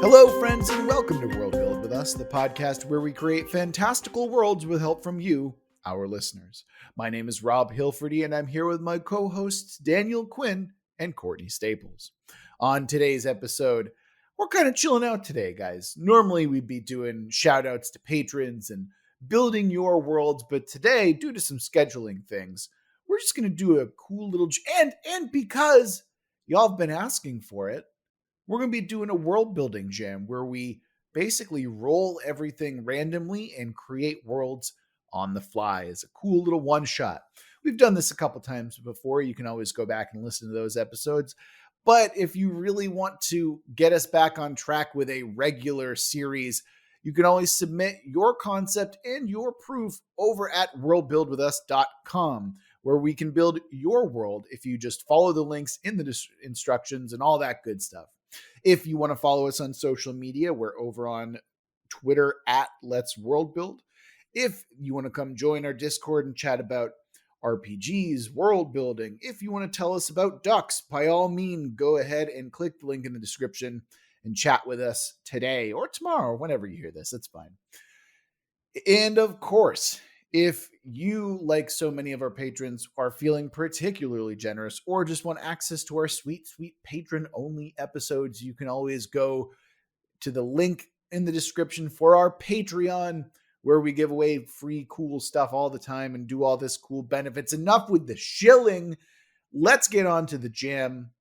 Hello, friends, and welcome to Worldbuild with us, the podcast where we create fantastical worlds with help from you, our listeners. My name is Rob Hilferty, and I'm here with my co-hosts Daniel Quinn and Courtney Staples. On today's episode, we're kind of chilling out today, guys. Normally, we'd be doing shout-outs to patrons and building your worlds, but today, due to some scheduling things, we're just going to do a cool little... And because y'all have been asking for it, we're going to be doing a world building jam where we basically roll everything randomly and create worlds on the fly as a cool little one shot. We've done this a couple times before. You can always go back and listen to those episodes. But if you really want to get us back on track with a regular series, you can always submit your concept and your proof over at worldbuildwithus.com, where we can build your world if you just follow the links in the instructions and all that good stuff. If you want to follow us on social media, we're over on Twitter at Let's Worldbuild. If you want to come join our Discord and chat about RPGs, world building, if you want to tell us about ducks, by all means, go ahead and click the link in the description and chat with us today or tomorrow, whenever you hear this. That's fine. And of course, if you, like so many of our patrons, are feeling particularly generous or just want access to our sweet, sweet patron-only episodes, you can always go to the link in the description for our Patreon, where we give away free, cool stuff all the time and do all this cool benefits. Enough with the shilling. Let's get on to the jam.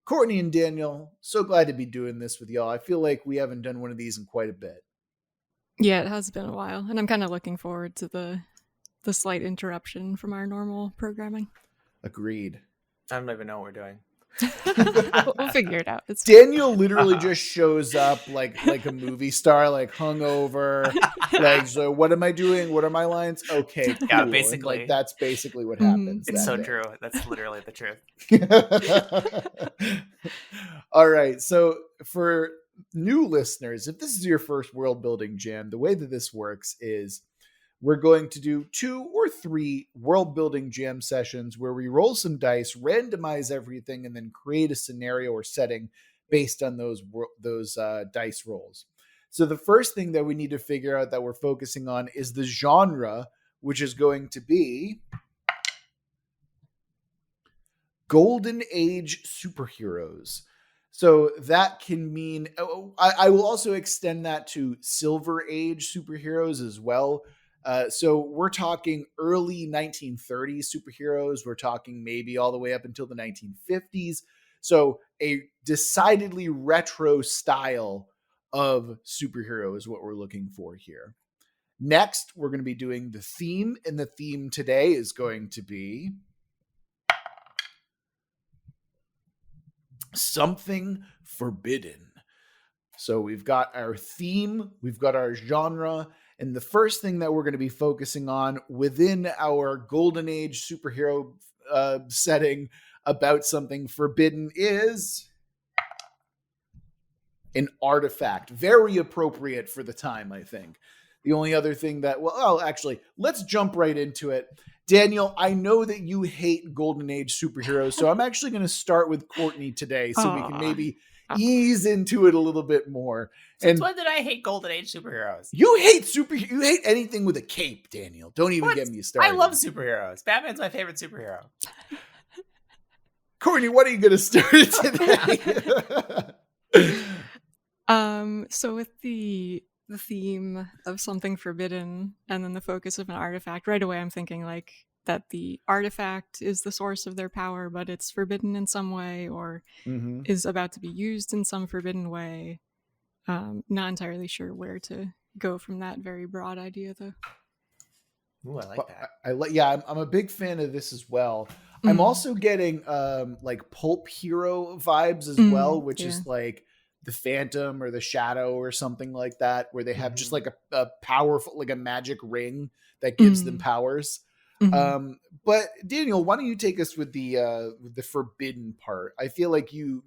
Courtney and Daniel, so glad to be doing this with y'all. I feel like we haven't done one of these in quite a bit. Yeah, it has been a while, and I'm kind of looking forward to the slight interruption from our normal programming. Agreed. I don't even know what we're doing. We'll figure it out. It's Daniel literally just shows up like a movie star, like hungover. Like, so what am I doing? What are my lines? Okay, cool. Yeah, basically. And, like, that's basically what happens. It's so true. That's literally the truth. All right. So for new listeners, if this is your first world building jam, the way that this works is we're going to do 2 or 3 world building jam sessions where we roll some dice, randomize everything, and then create a scenario or setting based on those dice rolls. So the first thing that we need to figure out that we're focusing on is the genre, which is going to be Golden Age superheroes. So that can mean, I will also extend that to Silver Age superheroes as well. So we're talking early 1930s superheroes. We're talking maybe all the way up until the 1950s. So a decidedly retro style of superhero is what we're looking for here. Next, we're going to be doing the theme, and the theme today is going to be something forbidden. So we've got our theme, we've got our genre, and the first thing that we're going to be focusing on within our Golden Age superhero setting about something forbidden is an artifact. Very appropriate for the time, I think. The only other thing that, actually, let's jump right into it. Daniel, I know that you hate Golden Age superheroes, so I'm actually going to start with Courtney today so we can maybe ease into it a little bit more. Since when did I hate Golden Age superheroes? You hate anything with a cape, Daniel. Don't even get me started. I love superheroes. Batman's my favorite superhero. Courtney, what are you going to start today? So with the theme of something forbidden and then the focus of an artifact, right away I'm thinking like that the artifact is the source of their power, but it's forbidden in some way or is about to be used in some forbidden way. Not entirely sure where to go from that very broad idea, though. Ooh, I like that. I'm a big fan of this as well. I'm also getting like pulp hero vibes as well, which is like the Phantom or the Shadow or something like that, where they have just like a powerful, like a magic ring that gives them powers. But Daniel, why don't you take us with the forbidden part? I feel like you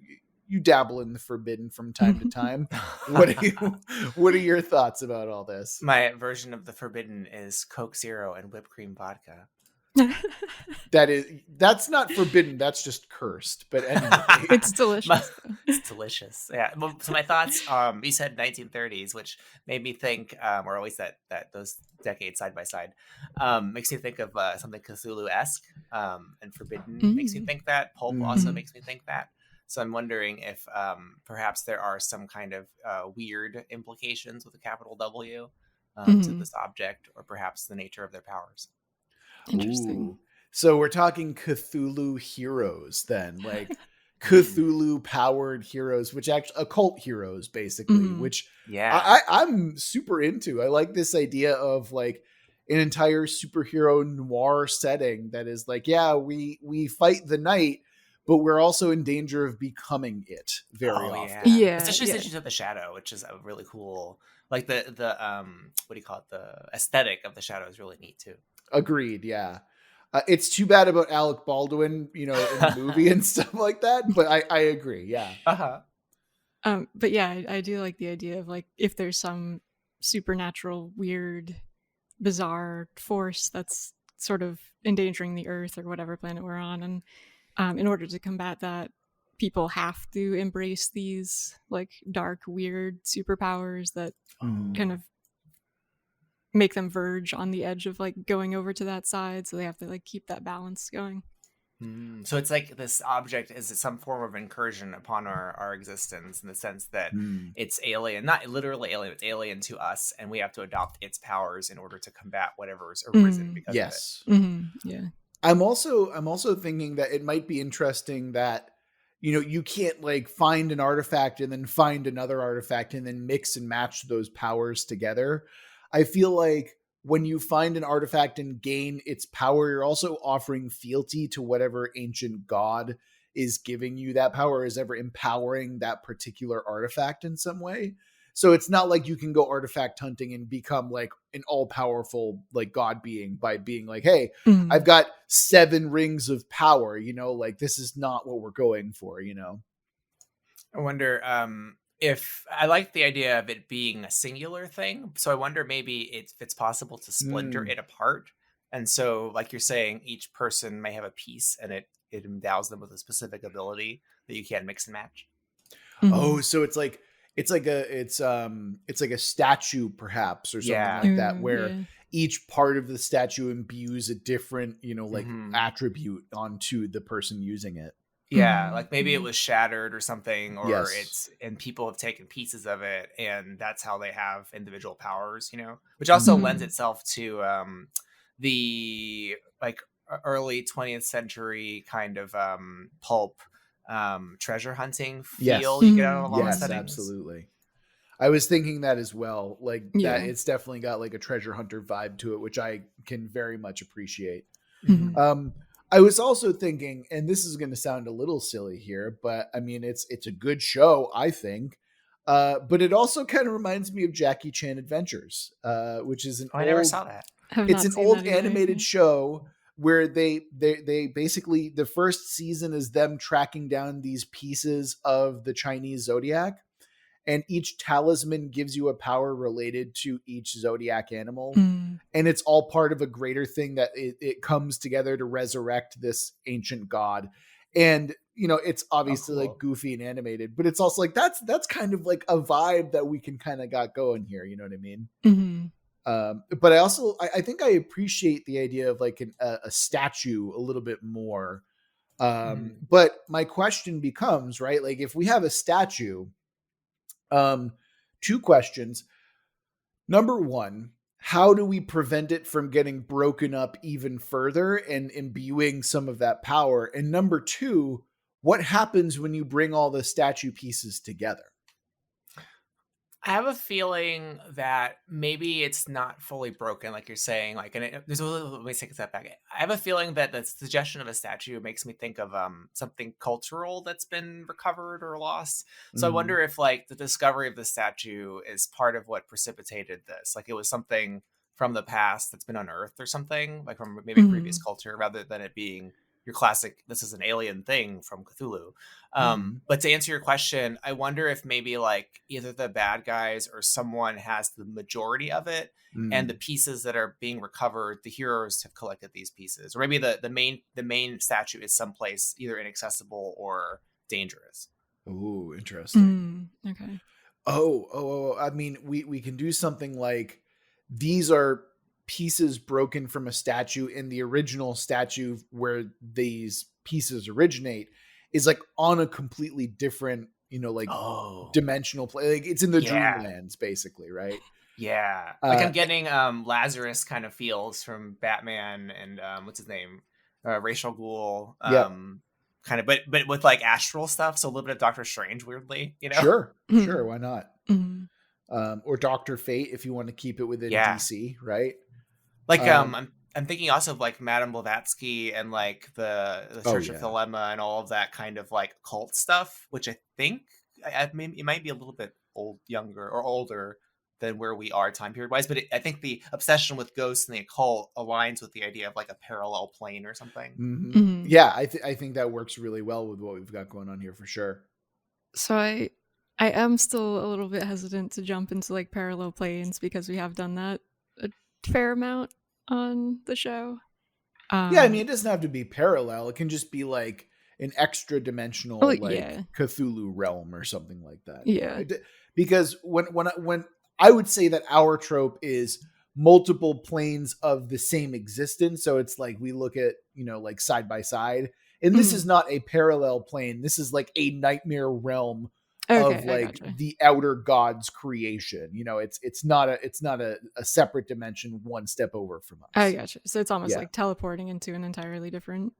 dabble in the forbidden from time to time. What are your thoughts about all this? My version of the forbidden is Coke Zero and whipped cream vodka. That's not forbidden, that's just cursed. But anyway. It's delicious. It's delicious. Yeah. Well, so my thoughts, you said 1930s, which made me think, or at least that those decades side by side, makes me think of something Cthulhu-esque, and forbidden makes me think that. Pulp also makes me think that. So I'm wondering if perhaps there are some kind of weird implications with a capital W to this object, or perhaps the nature of their powers. Interesting. Ooh. So we're talking Cthulhu heroes then, like Cthulhu powered heroes, which actually occult heroes basically, which I'm super into. I like this idea of like an entire superhero noir setting that is like, yeah, we fight the night, but we're also in danger of becoming it very often. Yeah. Especially since you said the shadow, which is a really cool, like the what do you call it? The aesthetic of the shadow is really neat too. Agreed. Yeah. It's too bad about Alec Baldwin, in the movie and stuff like that. But I agree. Yeah. But yeah, I do like the idea of like if there's some supernatural, weird, bizarre force that's sort of endangering the Earth or whatever planet we're on, and in order to combat that, people have to embrace these like dark, weird superpowers that kind of make them verge on the edge of like going over to that side, so they have to like keep that balance going. So it's like this object is some form of incursion upon our existence, in the sense that it's alien, not literally alien, it's alien to us, and we have to adopt its powers in order to combat whatever's arisen because of it. Yeah. I'm also thinking that it might be interesting that you can't like find an artifact and then find another artifact and then mix and match those powers together. I feel like when you find an artifact and gain its power, you're also offering fealty to whatever ancient god is giving you that power, is ever empowering that particular artifact in some way. So it's not like you can go artifact hunting and become like an all-powerful like god being by being like, hey, I've got 7 rings of power, like this is not what we're going for, I wonder if I like the idea of it being a singular thing. So I wonder maybe if it's possible to splinter it apart. And so, like you're saying, each person may have a piece, and it endows them with a specific ability that you can mix and match. Oh, so it's like a statue perhaps, or something like that, where each part of the statue imbues a different, attribute onto the person using it. Yeah, like maybe it was shattered or something, or and people have taken pieces of it, and that's how they have individual powers, which also lends itself to the like early 20th century kind of pulp treasure hunting feel you get out of a lot of settings. Absolutely. I was thinking that as well, like that it's definitely got like a treasure hunter vibe to it, which I can very much appreciate. I was also thinking, and this is going to sound a little silly here, but I mean, it's a good show, I think. But it also kind of reminds me of Jackie Chan Adventures, which is I never saw that. It's an old animated show where they basically, the first season is them tracking down these pieces of the Chinese zodiac. And each talisman gives you a power related to each zodiac animal. And it's all part of a greater thing that it comes together to resurrect this ancient god. And, it's obviously like goofy and animated, but it's also like, that's kind of like a vibe that we can kind of got going here. You know what I mean? But I think I appreciate the idea of like a statue a little bit more. But my question becomes, right? Like if we have a statue, 2 questions. Number 1, how do we prevent it from getting broken up even further and imbuing some of that power? And number 2, what happens when you bring all the statue pieces together? I have a feeling that maybe it's not fully broken, like you're saying. Like, let me take a step back. I have a feeling that the suggestion of a statue makes me think of something cultural that's been recovered or lost. So I wonder if like the discovery of the statue is part of what precipitated this. Like it was something from the past that's been unearthed or something, like from maybe previous culture, rather than it being your classic, this is an alien thing from Cthulhu. Mhm. But to answer your question, I wonder if maybe like either the bad guys or someone has the majority of it, and the Mm. pieces that are being recovered, the heroes have collected these pieces, or maybe the main statue is someplace either inaccessible or dangerous. Ooh, interesting. Okay. I mean, we can do something like these are pieces broken from a statue, and the original statue where these pieces originate is like on a completely different, like Oh, dimensional play. Like it's in the yeah. Dreamlands, basically, right? Yeah, like Uh, I'm getting Lazarus kind of feels from Batman and what's his name, Ra's al Ghul, yep, kind of, but with like astral stuff, so a little bit of Doctor Strange, weirdly, you know? sure, why not? Mhm. Or Doctor Fate if you want to keep it within Yeah, DC, right? like Um, I'm thinking also of like Madame Blavatsky and like the oh Church of yeah, Thelema and all of that kind of like cult stuff, which I think it might be a little bit younger or older than where we are time period wise, but I think the obsession with ghosts and the occult aligns with the idea of like a parallel plane or something. Mhm. yeah. I think that works really well with what we've got going on here for sure. So I am still a little bit hesitant to jump into like parallel planes because we have done that a fair amount on the show. Yeah, I mean, it doesn't have to be parallel. It can just be like an extra Oh dimensional, like yeah. Cthulhu realm or something like that. Yeah. Because when I would say that our trope is multiple planes of the same existence, so it's like we look at like side by side, and this is Mhm. not a parallel plane. This is like a nightmare realm Okay, of I like gotcha. the outer god's creation. It's not a separate dimension one step over from I us. gotcha. So it's almost Yeah. like teleporting into an entirely different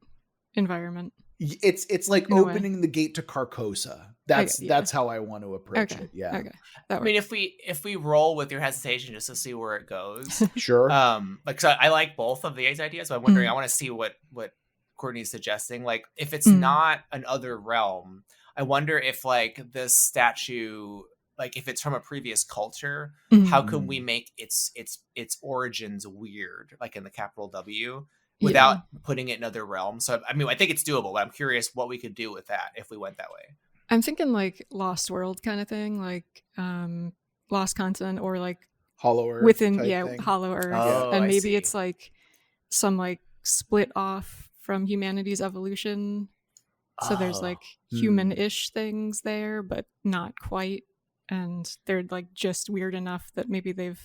environment It's like in a way. opening the gate to Carcosa. Yeah. That's how I want to approach Okay. it. Yeah. Okay. That I mean, works. if we roll with your hesitation just to see where it goes, Sure. like so I like both of these ideas, so I'm wondering, I want to see what Courtney's suggesting. Like, if it's Mm. not an other realm, I wonder if like this statue, like if it's from a previous culture, how Mm. can we Mm. make its origins weird, like in the capital W, Yeah. without putting it in other realms? So I mean, I think it's doable, but I'm curious what we could do with that if we went that way. I'm thinking like Lost World kind of thing, like Lost Continent or like Hollow Earth within type thing. Hollow Earth, Yeah. Oh, and I maybe see. it's like some like split off from humanity's evolution. So there's Oh. like Hmm. human-ish things there, but not quite. And they're like just weird enough that maybe they've,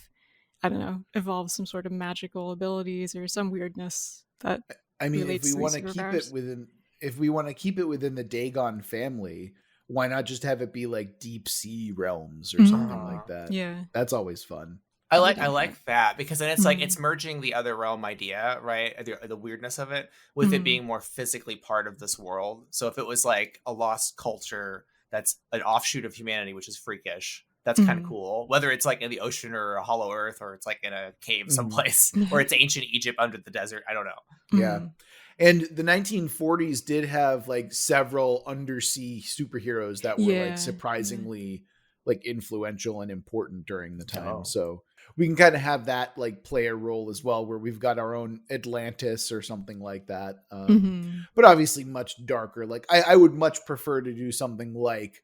I don't know, evolved some sort of magical abilities or some weirdness that I mean, relates to these superpowers. if we want to keep it within the Dagon family, why not just have it be like deep sea realms or something Mm, like that? yeah, That's always fun. I'd be I down for that. like that because then it's like Mm, it's merging the other realm idea, right? The weirdness of it with it mm, being more physically part of this world. So if it was like a lost culture that's an offshoot of humanity, which is freakish, that's kind of mm. cool. Whether it's like in the ocean or a hollow earth, or it's like in a cave Mm. someplace, or it's ancient Egypt under the desert. I don't know. Yeah. Mm. And the 1940s did have like several undersea superheroes that were like Yeah, yeah. surprisingly like influential and important during the time. Oh. So we can kind of have that like play a role as well, where we've got our own Atlantis or something like that. Mm-hmm. But obviously much darker. Like I would much prefer to do something like,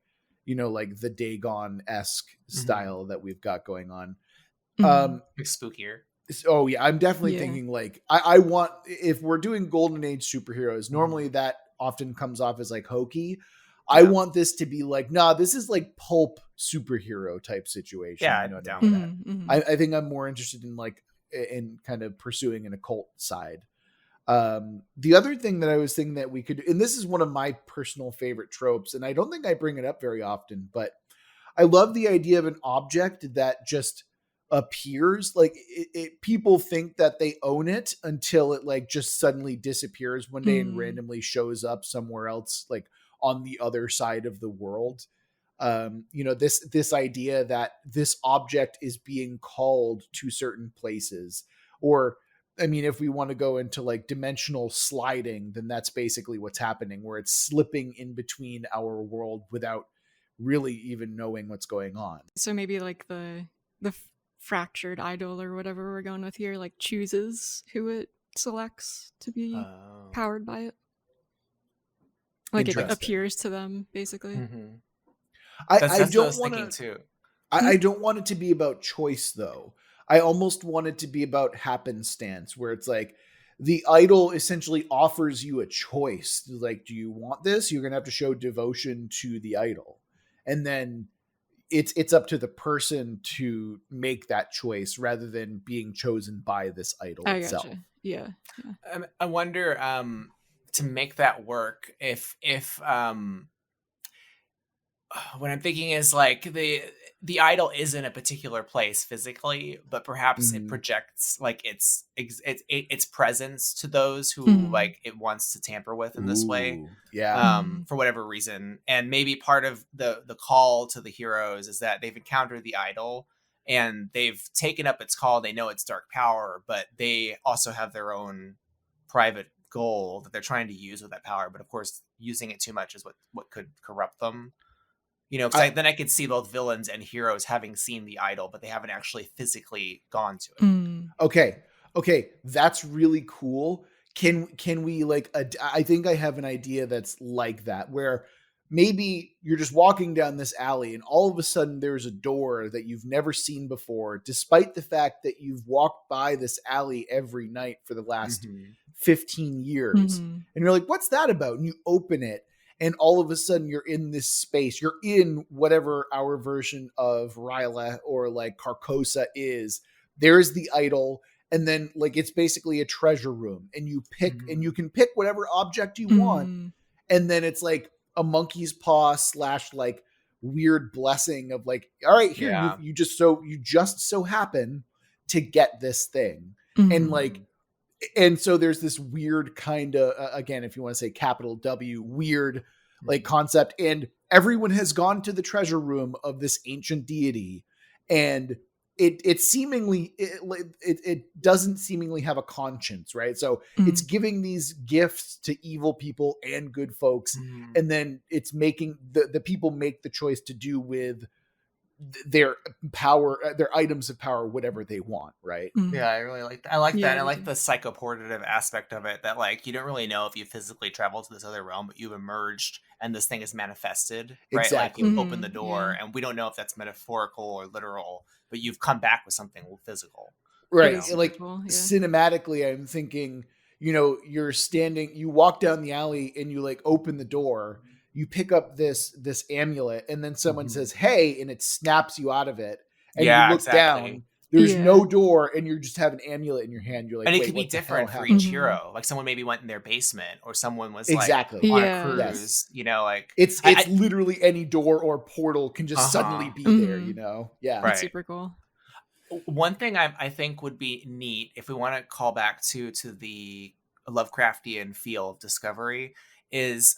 like the Dagon-esque Mm-hmm. style that we've got going on. Mm. Like spookier. Oh yeah, I'm definitely Yeah. thinking like I want, if we're doing golden age superheroes, normally that often comes off as like hokey. I Yeah. want this to be like, nah, this is like pulp superhero type situation. Yeah, You know I'm what I down mean? with that. Mm-hmm. Mm-hmm. I think I'm more interested in like in kind of pursuing an occult side. The other thing that I was thinking that we could do, and this is one of my personal favorite tropes, and I don't think I bring it up very often, but I love the idea of an object that just appears. Like people think that they own it until it like just suddenly disappears one day and Mm. randomly shows up somewhere else, like on the other side of the world. This idea that this object is being called to certain places, or I mean, if we want to go into like dimensional sliding, then that's basically what's happening, where it's slipping in between our world without really even knowing what's going on. So maybe like the fractured idol or whatever we're going with here, like chooses who it selects to be Oh. powered by it. Like it Interesting. appears to them, basically. Mm-hmm. I That's what I don't was want thinking to. too. I don't want it to be about choice, though. I almost want it to be about happenstance, where it's like the idol essentially offers you a choice. Like, do you want this? You're going to have to show devotion to the idol. And then it's up to the person to make that choice rather than being chosen by this idol I itself. gotcha. Yeah. I wonder to make that work if what I'm thinking is like the idol is in a particular place physically, but perhaps it projects like its presence to those who like it wants to tamper with in this way. Yeah. For whatever reason. And maybe part of the call to the heroes is that they've encountered the idol and they've taken up its call. They know it's dark power, but they also have their own private goal that they're trying to use with that power. But of course, using it too much is what could corrupt them. You know, then I could see both villains and heroes having seen the idol, but they haven't actually physically gone to it. Okay, that's really cool. Can we like? I think I have an idea that's like that, where maybe you're just walking down this alley, and all of a sudden there's a door that you've never seen before, despite the fact that you've walked by this alley every night for the last 15 years, and you're like, "What's that about?" And you open it. And all of a sudden you're in this space. You're in whatever our version of Ryla or like Carcosa is. There's the idol. And then like, it's basically a treasure room and you pick and you can pick whatever object you want. And then it's like a monkey's paw / like weird blessing of like, all right, here, you just so happen to get this thing. And like, and so there's this weird kind of, again, if you want to say capital W, weird like concept. And everyone has gone to the treasure room of this ancient deity. And it seemingly, it doesn't seemingly have a conscience, right? So it's giving these gifts to evil people and good folks. And then it's making the people make the choice to do with their power, their items of power, whatever they want, right? Yeah, I really like that. I like that. I like the psychoportative aspect of it, that like you don't really know if you physically traveled to this other realm, but you've emerged and this thing is manifested, right? Exactly. Like you open the door and we don't know if that's metaphorical or literal, but you've come back with something physical. Right. You know? Like cinematically, I'm thinking, you know, you're standing, you walk down the alley and you like open the door, you pick up this amulet, and then someone says, "Hey," and it snaps you out of it. And you look down, there's no door, and you just have an amulet in your hand. You're like, and it could be different for each hero. Like someone maybe went in their basement, or someone was like on a cruise. You know, like it's literally any door or portal can just suddenly be there. You know, that's super cool. One thing I think would be neat if we want to call back to the Lovecraftian feel of Discovery is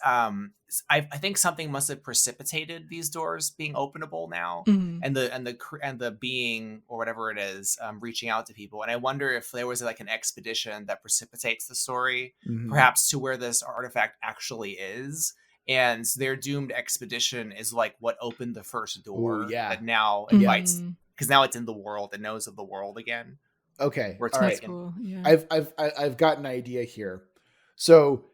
I think something must have precipitated these doors being openable now, and the being or whatever it is reaching out to people. And I wonder if there was like an expedition that precipitates the story, perhaps to where this artifact actually is, and their doomed expedition is like what opened the first door that now invites, because now it's in the world and knows of the world again. Okay, all right. Cool. Yeah. I've got an idea here. So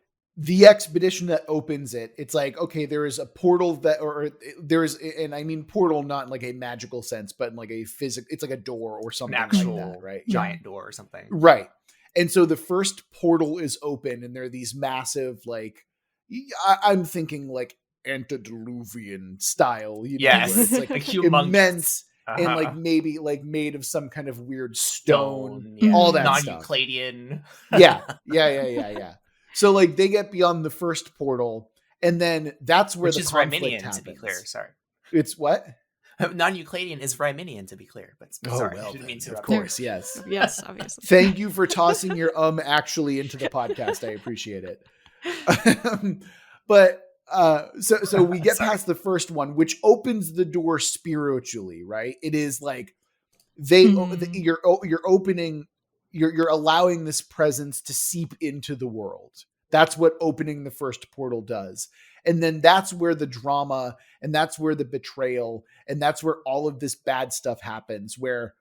the expedition that opens it, it's like, okay, there is a portal that, or there is, and I mean portal not in like a magical sense, but in like a physical, it's like a door or something, an actual like that, right? Giant door or something, right? And so the first portal is open, and there are these massive, like, I'm thinking like antediluvian style, you know, where it's like immense. And like maybe like made of some kind of weird stone, all that non-Euclidean. Yeah. So like they get beyond the first portal, and then that's where the conflict happens. To be clear, sorry. It's what? Non-Euclidean is Riemannian, to be clear. But sorry, well, I didn't mean to. Of course, yes, obviously. Thank you for tossing your actually into the podcast. I appreciate it. But so we get past the first one, which opens the door spiritually, right? It is like you're opening. You're allowing this presence to seep into the world. That's what opening the first portal does. And then that's where the drama, and that's where the betrayal, and that's where all of this bad stuff happens, where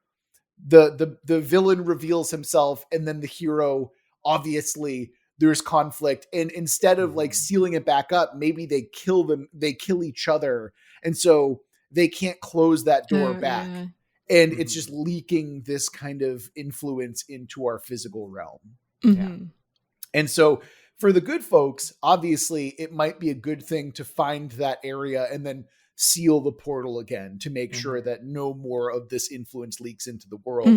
the villain reveals himself, and then the hero, obviously there's conflict, and instead of like sealing it back up, maybe they kill each other, and so they can't close that door back. Yeah. And it's just leaking this kind of influence into our physical realm. Mm-hmm. And so for the good folks, obviously it might be a good thing to find that area and then seal the portal again to make sure that no more of this influence leaks into the world.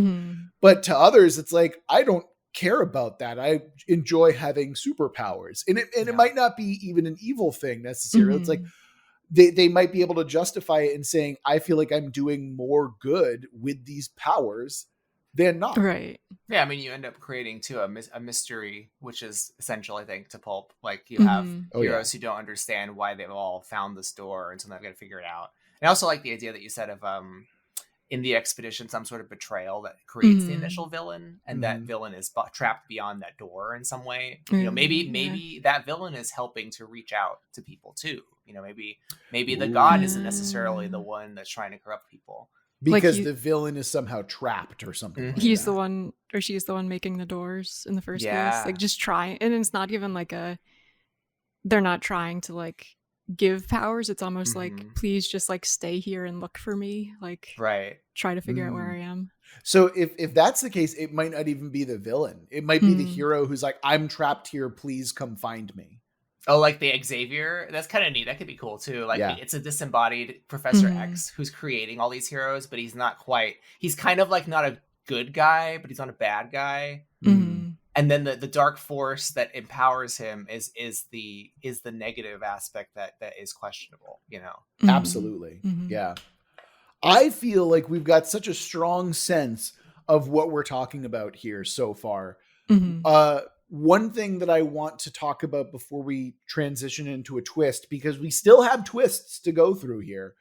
But to others, it's like, I don't care about that. I enjoy having superpowers. And it might not be even an evil thing necessarily. It's like, they might be able to justify it in saying, I feel like I'm doing more good with these powers than not. Right. Yeah, I mean, you end up creating too a mystery, which is essential, I think, to pulp. Like you have heroes who don't understand why they've all found this door, and so they've got to figure it out. And I also like the idea that you said of in the expedition, some sort of betrayal that creates the initial villain, and that villain is trapped beyond that door in some way. You know, maybe that villain is helping to reach out to people too. You know, maybe the god isn't necessarily the one that's trying to corrupt people. Because the villain is somehow trapped or something. Like he's the one, or she's the one making the doors in the first place. Like just trying, and it's not even like they're not trying to like give powers. It's almost like, please just like stay here and look for me. Like try to figure out where I am. So if that's the case, it might not even be the villain. It might be the hero who's like, I'm trapped here. Please come find me. Oh, like the Xavier? That's kind of neat. That could be cool too. Like it's a disembodied Professor X who's creating all these heroes, but he's not quite. He's kind of like not a good guy, but he's not a bad guy. And then the dark force that empowers him is the negative aspect that is questionable. You know, absolutely, yeah. I feel like we've got such a strong sense of what we're talking about here so far. One thing that I want to talk about before we transition into a twist, because we still have twists to go through here.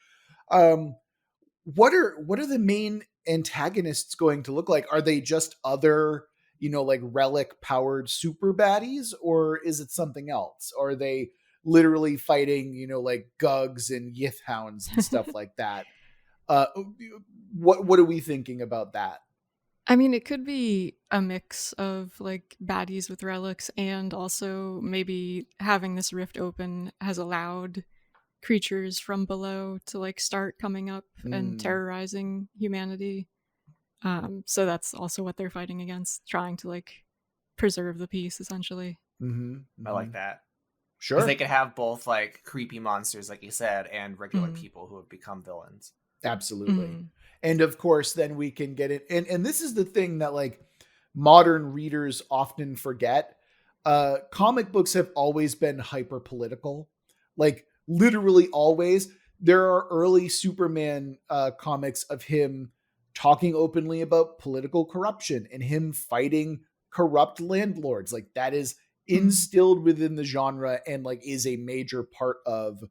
What are the main antagonists going to look like? Are they just other, like relic powered super baddies, or is it something else? Are they literally fighting, like Gugs and Yith Hounds and stuff like that? What are we thinking about that? I mean, it could be a mix of like baddies with relics, and also maybe having this rift open has allowed creatures from below to like start coming up and terrorizing humanity. So that's also what they're fighting against, trying to like preserve the peace, essentially. I like that. Sure. Because they could have both like creepy monsters, like you said, and regular people who have become villains. Absolutely. And of course, then we can get it. And this is the thing that like modern readers often forget. Comic books have always been hyper political, like literally always. There are early Superman comics of him talking openly about political corruption and him fighting corrupt landlords. Like that is instilled within the genre and like is a major part of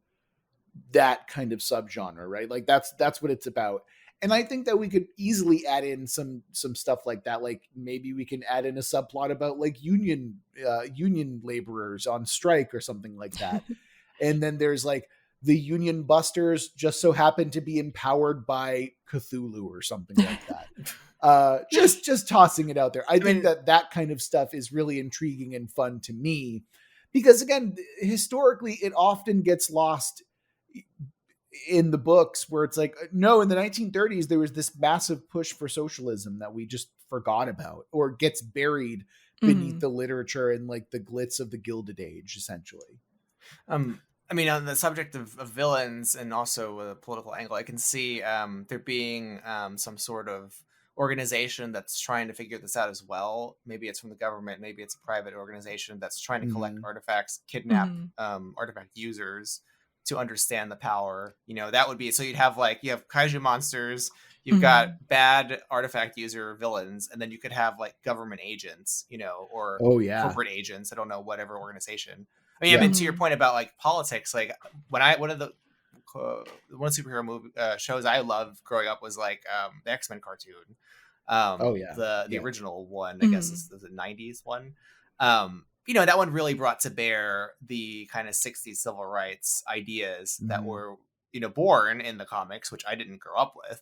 that kind of subgenre, right? Like that's what it's about. And I think that we could easily add in some stuff like that. Like maybe we can add in a subplot about like union laborers on strike or something like that. And then there's like the union busters just so happen to be empowered by Cthulhu or something like that. Just tossing it out there. I think that kind of stuff is really intriguing and fun to me because again, historically it often gets lost in the books where it's like, no, in the 1930s, there was this massive push for socialism that we just forgot about or gets buried beneath the literature and like the glitz of the Gilded Age, essentially. I mean, on the subject of villains and also a political angle, I can see there being some sort of organization that's trying to figure this out as well. Maybe it's from the government, maybe it's a private organization that's trying to collect artifacts, kidnap artifact users to understand the power. That would be, so you have kaiju monsters, you've got bad artifact user villains, and then you could have like government agents, or corporate agents. I don't know, whatever organization. I mean, to your point about like politics, like one of the superhero movie shows I loved growing up was like the X-Men cartoon. The original one, I guess is the 90s one. That one really brought to bear the kind of 60s civil rights ideas that were, born in the comics, which I didn't grow up with.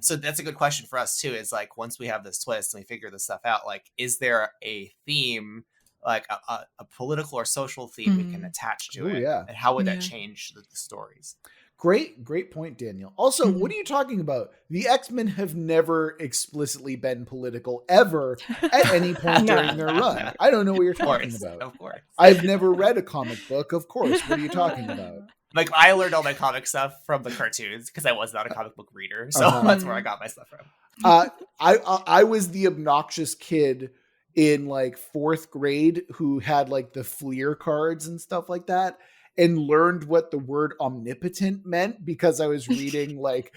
So that's a good question for us too, is like, once we have this twist and we figure this stuff out, like, is there a theme like a political or social theme we can attach to it, and how would that change the stories? Great point, Daniel. Also, what are you talking about? The X-Men have never explicitly been political ever at any point during their run. I don't know what you're talking about. Of course. I've never read a comic book. Of course. What are you talking about? Like, I learned all my comic stuff from the cartoons because I was not a comic book reader. So that's where I got my stuff from. I was the obnoxious kid in like 4th grade who had like the Fleer cards and stuff like that, and learned what the word omnipotent meant because I was reading what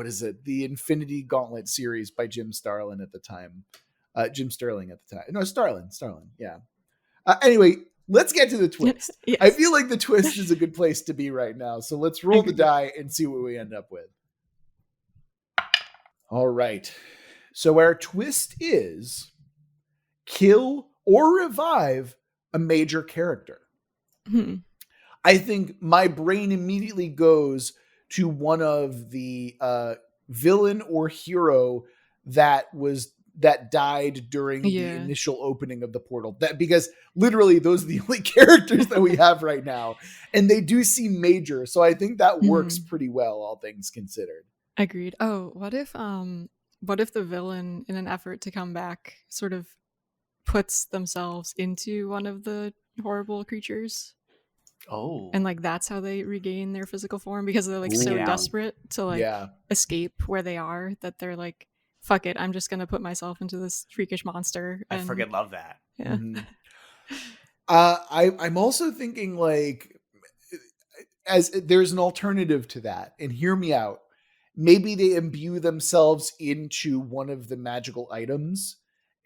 is it? The Infinity Gauntlet series by Jim Starlin at the time. Jim Sterling at the time. No, Starlin. Yeah. Anyway, let's get to the twist. Yes. I feel like the twist is a good place to be right now. So let's roll the die and see what we end up with. All right. So our twist is kill or revive a major character. I think my brain immediately goes to one of the villain or hero that died during the initial opening of the portal. That because literally those are the only characters that we have right now, and they do seem major. So I think that works pretty well, all things considered. Agreed. Oh, what if the villain, in an effort to come back, sort of puts themselves into one of the horrible creatures? Oh. And like that's how they regain their physical form, because they're like desperate to like escape where they are that they're like, fuck it, I'm just gonna put myself into this freakish monster. I freaking love that. Yeah. I'm also thinking like, as there's an alternative to that, and hear me out. Maybe they imbue themselves into one of the magical items,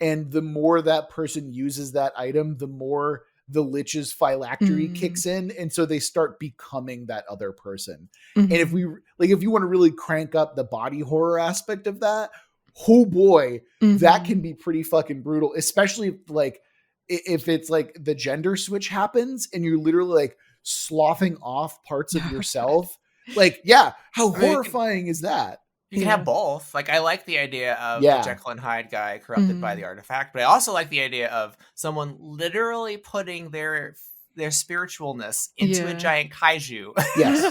and the more that person uses that item, the more the Lich's phylactery kicks in, and so they start becoming that other person. And if you want to really crank up the body horror aspect of that, oh boy, that can be pretty fucking brutal, especially if it's like the gender switch happens and you're literally like sloughing off parts of yourself. Like, how horrifying is that? You can have both. Like, I like the idea of the Jekyll and Hyde guy corrupted by the artifact, but I also like the idea of someone literally putting their spiritualness into a giant kaiju,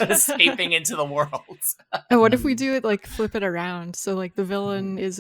escaping into the world. And what if we do it like flip it around? So like the villain is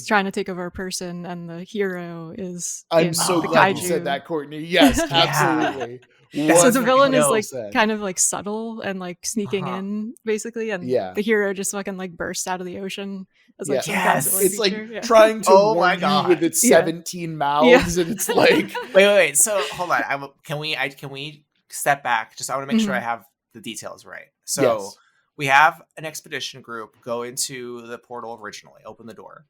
trying to take over a person, and the hero is. I'm so glad you said that, Courtney. Yes, absolutely. So the villain is like kind of like subtle and like sneaking in basically, and the hero just fucking like bursts out of the ocean as like some it's creature. Like trying to warn you with its 17 mouths, and it's like wait. So hold on, can we step back? Just I want to make sure I have the details right. So we have an expedition group go into the portal originally, open the door.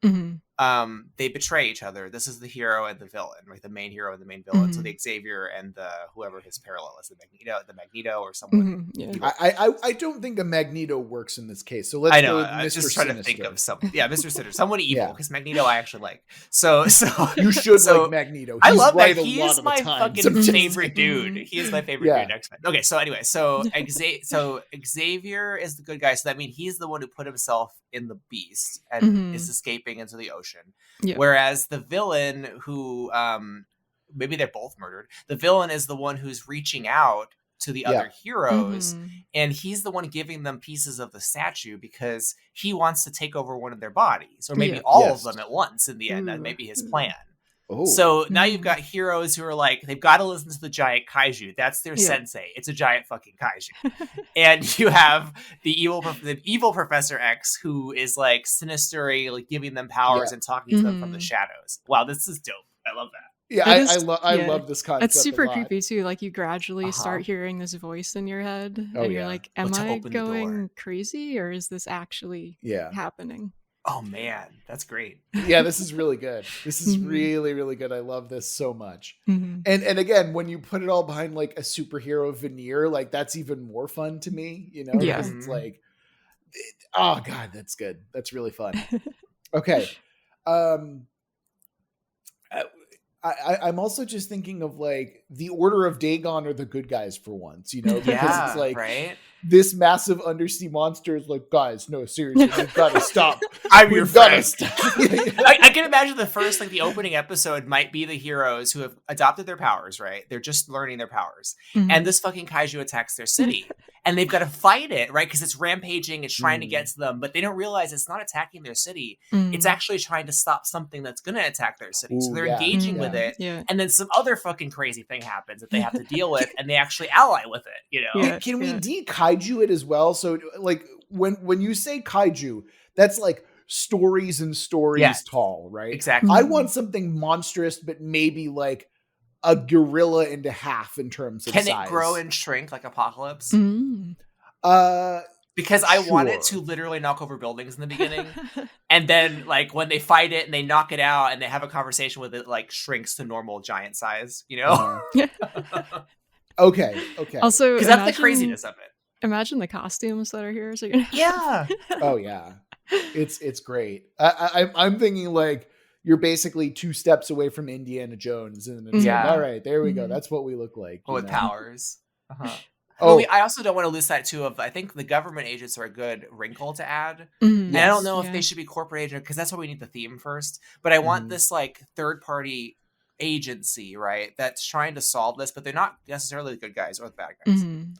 They betray each other. This is the hero and the villain, right? The main hero and the main villain. So the Xavier and the whoever his parallel is, the Magneto or someone. I don't think a Magneto works in this case. So let's I know. go with I was Mr. just trying Sinister. to think of some. Yeah, Mr. Sinister, someone evil, because Magneto I actually like. So you should like Magneto. I love right that. He is my fucking favorite dude. He is my favorite dude in X-Men. Okay, so anyway, so Xavier is the good guy. So that means he's the one who put himself in the beast and is escaping into the ocean. Whereas the villain, who maybe they're both murdered, the villain is the one who's reaching out to the other heroes, and he's the one giving them pieces of the statue because he wants to take over one of their bodies, or maybe all of them at once in the end. That may be his plan. So now you've got heroes who are like, they've got to listen to the giant kaiju. That's their sensei. It's a giant fucking kaiju. And you have the evil Professor X, who is like sinister, like giving them powers and talking to them from the shadows. Wow, this is dope. I love that. Yeah, I love this concept. It's super creepy too. Like you gradually start hearing this voice in your head, and you're like, "Am I going crazy, or is this actually happening?" Oh man, that's great. Yeah, this is really good. This is really, really good. I love this so much. And again, when you put it all behind like a superhero veneer, like that's even more fun to me, you know? Because it's like, oh god, that's good. That's really fun. Okay. I'm also just thinking of like the Order of Dagon are the good guys for once, you know, because Yeah, it's like right. this massive undersea monster is like, guys, no, seriously, we've got to stop. I'm your We've got to friend. stop. I can imagine the opening episode might be the heroes who have adopted their powers, right? They're just learning their powers. Mhm. And this fucking kaiju attacks their city. And they've got to fight it, right? Because it's rampaging, it's trying to get to them, but they don't realize it's not attacking their city. It's actually trying to stop something that's going to attack their city. So Ooh, they're yeah, engaging yeah. with it. Yeah. And then some other fucking crazy thing happens that they have to deal with, and they actually ally with it, you know? Yeah. Can we de-kaiju it as well? So like when you say kaiju, that's like stories and stories Yes. tall, right? Exactly. I want something monstrous, but maybe like a gorilla into half in terms of Can size. it grow and shrink like Apocalypse? Mm. Because I want it Sure. to literally knock over buildings in the beginning. And then, like, when they fight it and they knock it out and they have a conversation with it, like, shrinks to normal giant size, you know? Okay. Also, Because that's the craziness of it. Imagine the costumes that are here. So Yeah. Oh yeah, it's great. I'm thinking like you're basically 2 steps away from Indiana Jones, and it's Yeah. like, all right, there we go. Mhm. That's what we look like. you With know? powers. Uh-huh. Oh, I also don't want to lose sight, too, of I think the government agents are a good wrinkle to add. Mhm. And I don't know if Yeah. they should be corporate agent, because that's why we need the theme first. But I want Mhm. this, like, third-party agency, right, that's trying to solve this, but they're not necessarily the good guys or the bad guys. Mhm.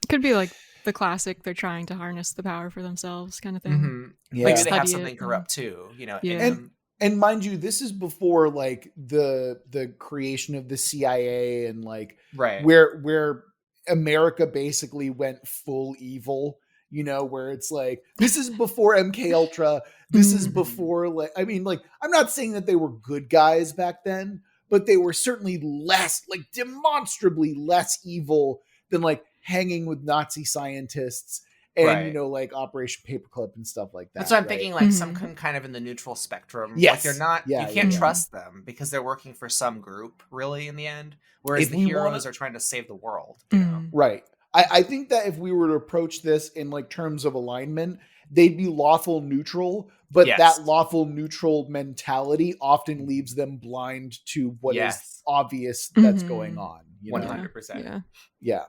It could be like the classic, they're trying to harness the power for themselves kind of thing. Mhm. yeah. Maybe they have Study it something and- corrupt, too, you know? Yeah. in them. And mind you, this is before like the creation of the CIA and like Right. where America basically went full evil, you know, where it's like this is before MK Ultra, this is Mhm. before like I mean like I'm not saying that they were good guys back then, but they were certainly less like demonstrably less evil than like hanging with Nazi scientists and Right. you know like Operation Paperclip and stuff like that. That's what I'm right? thinking, like, some Mhm. kind of in the neutral spectrum. Yes. Like, they're not, Yeah, you can't yeah. trust them because they're working for some group, really, in the end. Whereas If the we heroes wanna- are trying to save the world, you know? Mhm. Right. I think that if we were to approach this in like terms of alignment, they'd be lawful neutral, but Yes. that lawful neutral mentality often leaves them blind to what is Yes. obvious that's Mhm. going on. You know? 100%. Yeah. Yeah.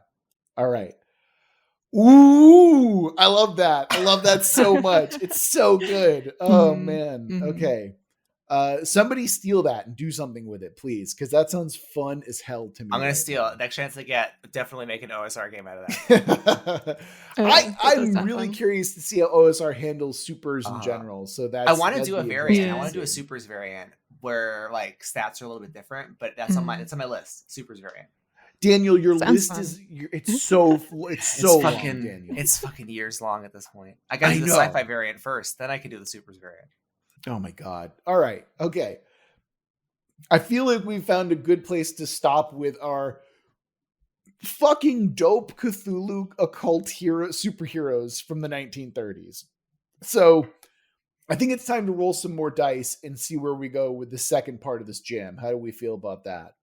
All right. Ooh, I love that. I love that so much. It's so good. Oh Mhm. man. Mhm. Okay. Somebody steal that and do something with it, please, because that sounds fun as hell to me. I'm going right to steal now. it. Next chance I get, definitely make an OSR game out of that. That I'm does sound really fun. curious to see how OSR handles supers in Uh-huh. general. So that's I want to that'd do a be variant. interesting I Yeah. want to do a see. supers variant where, like, stats are a little bit different, but that's on my, Mhm. it's on my list. Supers variant. Daniel, your Sounds list fun. is it's so long, fucking, Daniel. it's fucking years long at this point. I got to I do the know. sci-fi variant first, then I can do the supers variant. Oh my god. All right. Okay. I feel like we found a good place to stop with our fucking dope Cthulhu occult hero superheroes from the 1930s. So I think it's time to roll some more dice and see where we go with the second part of this jam. How do we feel about that?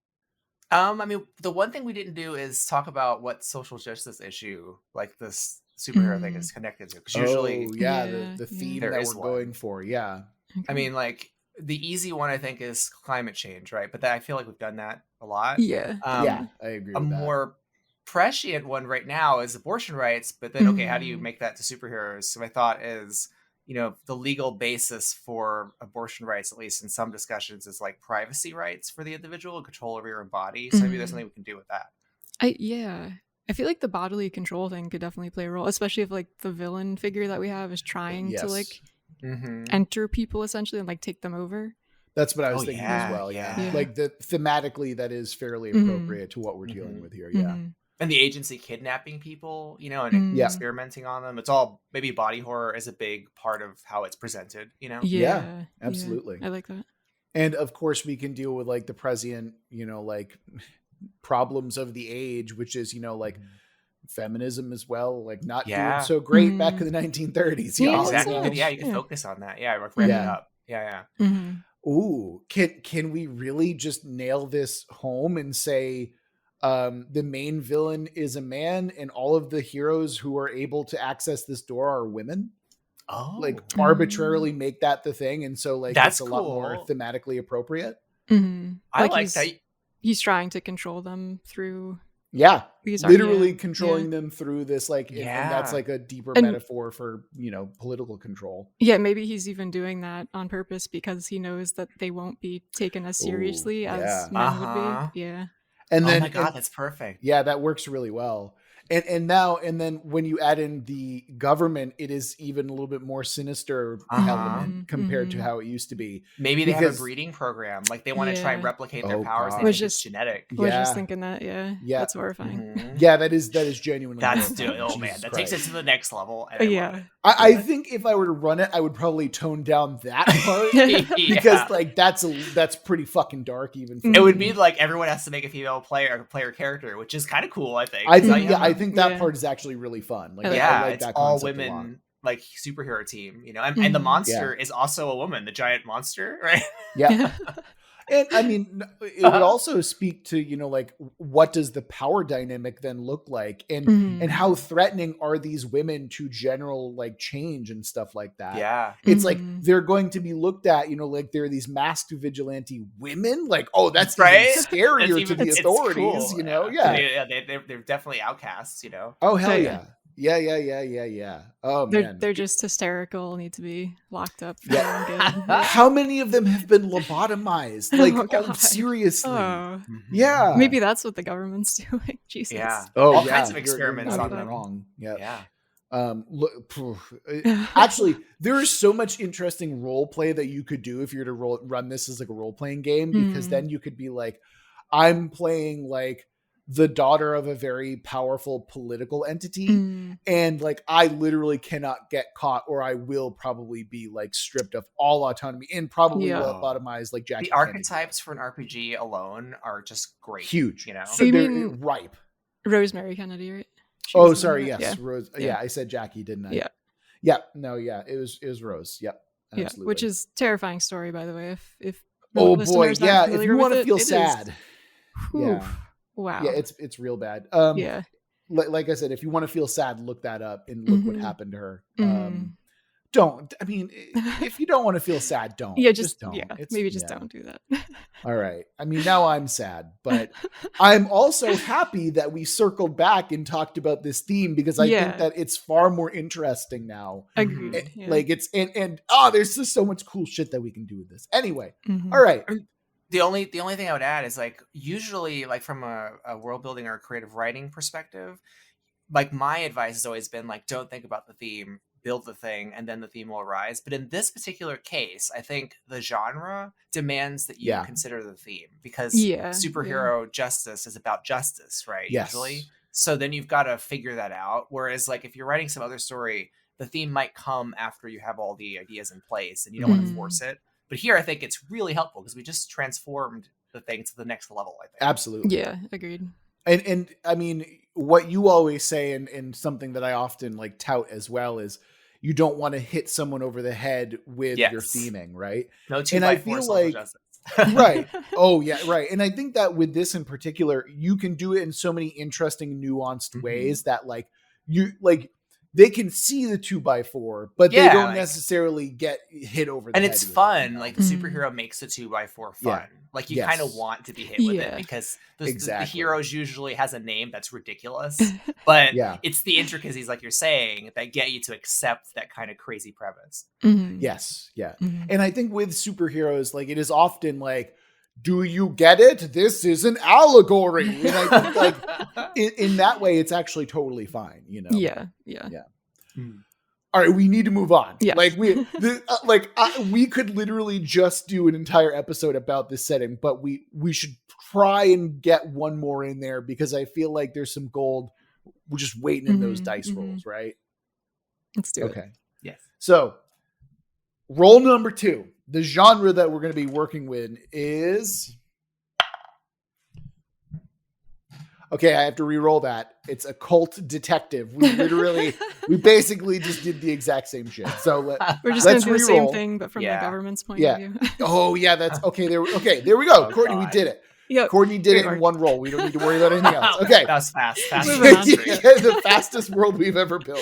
I mean, the one thing we didn't do is talk about what social justice issue, like, this superhero thing is connected to. Because usually, the Yeah, theme There that is we're one. going for. Yeah. Okay. I mean, like, the easy one I think is climate change, right? But I feel like we've done that a lot. yeah. Yeah, I agree A with that. more prescient one right now is abortion rights. But then, okay, how do you make that to superheroes? So my thought is, you know, the legal basis for abortion rights, at least in some discussions, is like privacy rights for the individual and control over your own body. So maybe there's something we can do with that. I feel like the bodily control thing could definitely play a role, especially if like the villain figure that we have is trying to like Mm-hmm. enter people essentially and like take them over. That's what I was Oh, thinking yeah, as well. Yeah. yeah. Like thematically, that is fairly Mhm. appropriate to what we're dealing Mhm. with here. Yeah. Mhm. And the agency kidnapping people, you know, and Yeah. experimenting on them. It's all, maybe body horror is a big part of how it's presented, you know? Yeah. absolutely. I like that. And of course, we can deal with like the prescient, you know, like problems of the age, which is, you know, like feminism as well, like not Yeah. doing so great back Mhm. in the 1930s. Yeah, y'all, Exactly. you know? Yeah, you can Yeah. focus on that. Yeah, like ramp Yeah. it up. Yeah. Mhm. Ooh, can we really just nail this home and say the main villain is a man and all of the heroes who are able to access this door are women? Oh, Like arbitrarily make that the thing, and so like That's it's a lot more cool. thematically appropriate. Mhm. I like he's- that. he's trying to control them through these literally yeah. controlling them through this, like, and that's like a deeper metaphor for, you know, political control. Yeah, maybe he's even doing that on purpose because he knows that they won't be taken as seriously as men would be. Yeah. And then, oh my god, that's perfect. Yeah, that works really well. And then when you add in the government, it is even a little bit more sinister element compared to how it used to be. Maybe they have a breeding program, like they want to try and replicate their powers. They think it's genetic. I was just thinking that. Yeah, that's horrifying. Yeah, that is genuinely. Oh man, that takes it to the next level. I think if I were to run it, I would probably tone down that part because like that's pretty fucking dark. Even for it would be like everyone has to make a female player character, which is kind of cool. I think. I think that part is actually really fun. Like, I like it's that all women, like superhero team, you know, and the monster is also a woman, the giant monster, right? Yeah. And I mean, it would also speak to, you know, like, what does the power dynamic then look like, and how threatening are these women to general like change and stuff like that? Yeah, it's like they're going to be looked at, you know, like they're these masked vigilante women. Like, oh, that's even scarier to the authorities, cool. You know? Yeah, they're definitely outcasts, you know. Oh hell yeah. Yeah. Oh man, they're just hysterical. Need to be locked up. How many of them have been lobotomized? Like, seriously? Yeah. Maybe that's what the government's doing. Jesus. Yeah. All kinds of experiments on them. Wrong. Yeah. Actually, there is so much interesting role play that you could do if you were to run this as like a role playing game, because then you could be like, I'm playing like the daughter of a very powerful political entity, and like I literally cannot get caught, or I will probably be like stripped of all autonomy and probably lobotomized like Jackie. The archetypes for an RPG alone are just great. Huge, you know. So they're ripe. Rosemary Kennedy, right? Sorry, yes, Rose. Yeah, I said Jackie, didn't I? Yeah. No, it was Rose. Yep. Absolutely. Yeah, which is terrifying story, by the way. If oh boy, yeah. If you want to feel sad, wow. Yeah, it's real bad. Like I said, if you want to feel sad, look that up and look what happened to her. Don't. I mean, if you don't want to feel sad, don't. Just don't. Yeah, maybe just don't do that. All right. I mean, now I'm sad, but I'm also happy that we circled back and talked about this theme, because I think that it's far more interesting now. Agreed. Like it's and there's just so much cool shit that we can do with this. Anyway, all right. The only thing I would add is, like, usually, like, from a world building or a creative writing perspective, like, my advice has always been like, don't think about the theme, build the thing, and then the theme will arise. But in this particular case, I think the genre demands that you consider the theme, because superhero justice is about justice, right? Usually. So then you've got to figure that out. Whereas, like, if you're writing some other story, the theme might come after you have all the ideas in place and you don't want to force it. But here, I think it's really helpful because we just transformed the thing to the next level, I think. Absolutely. Yeah, agreed. And I mean, what you always say, and something that I often like tout as well, is you don't want to hit someone over the head with your theming, right? No 2x4 and I feel like justice. Right. Oh yeah, right. And I think that with this in particular, you can do it in so many interesting, nuanced ways that like you like they can see the 2x4, but they don't necessarily get hit over the head. And it's fun. You know? Like the superhero makes the 2x4 fun. Yeah. Like you kind of want to be hit with it, because the heroes usually has a name that's ridiculous, but it's the intricacies, like you're saying, that get you to accept that kind of crazy premise. Yes. Yeah. And I think with superheroes, like it is often like, do you get it? This is an allegory. And I think like in that way, it's actually totally fine, you know? Yeah. All right, we need to move on. Yeah. Like we could literally just do an entire episode about this setting, but we should try and get one more in there, because I feel like there's some gold. We're just waiting in those dice rolls, right? Let's do it. Okay. Yes. So roll number 2. The genre that we're going to be working with is... Okay, I have to re-roll that. It's occult detective. We basically just did the exact same shit. So we're just going to do the same thing, but from the government's point of view. Oh yeah, that's okay. There we go. Courtney, we did it. Yep. Courtney did it in one roll. We don't need to worry about anything else. Okay. That was fast. The fastest world we've ever built.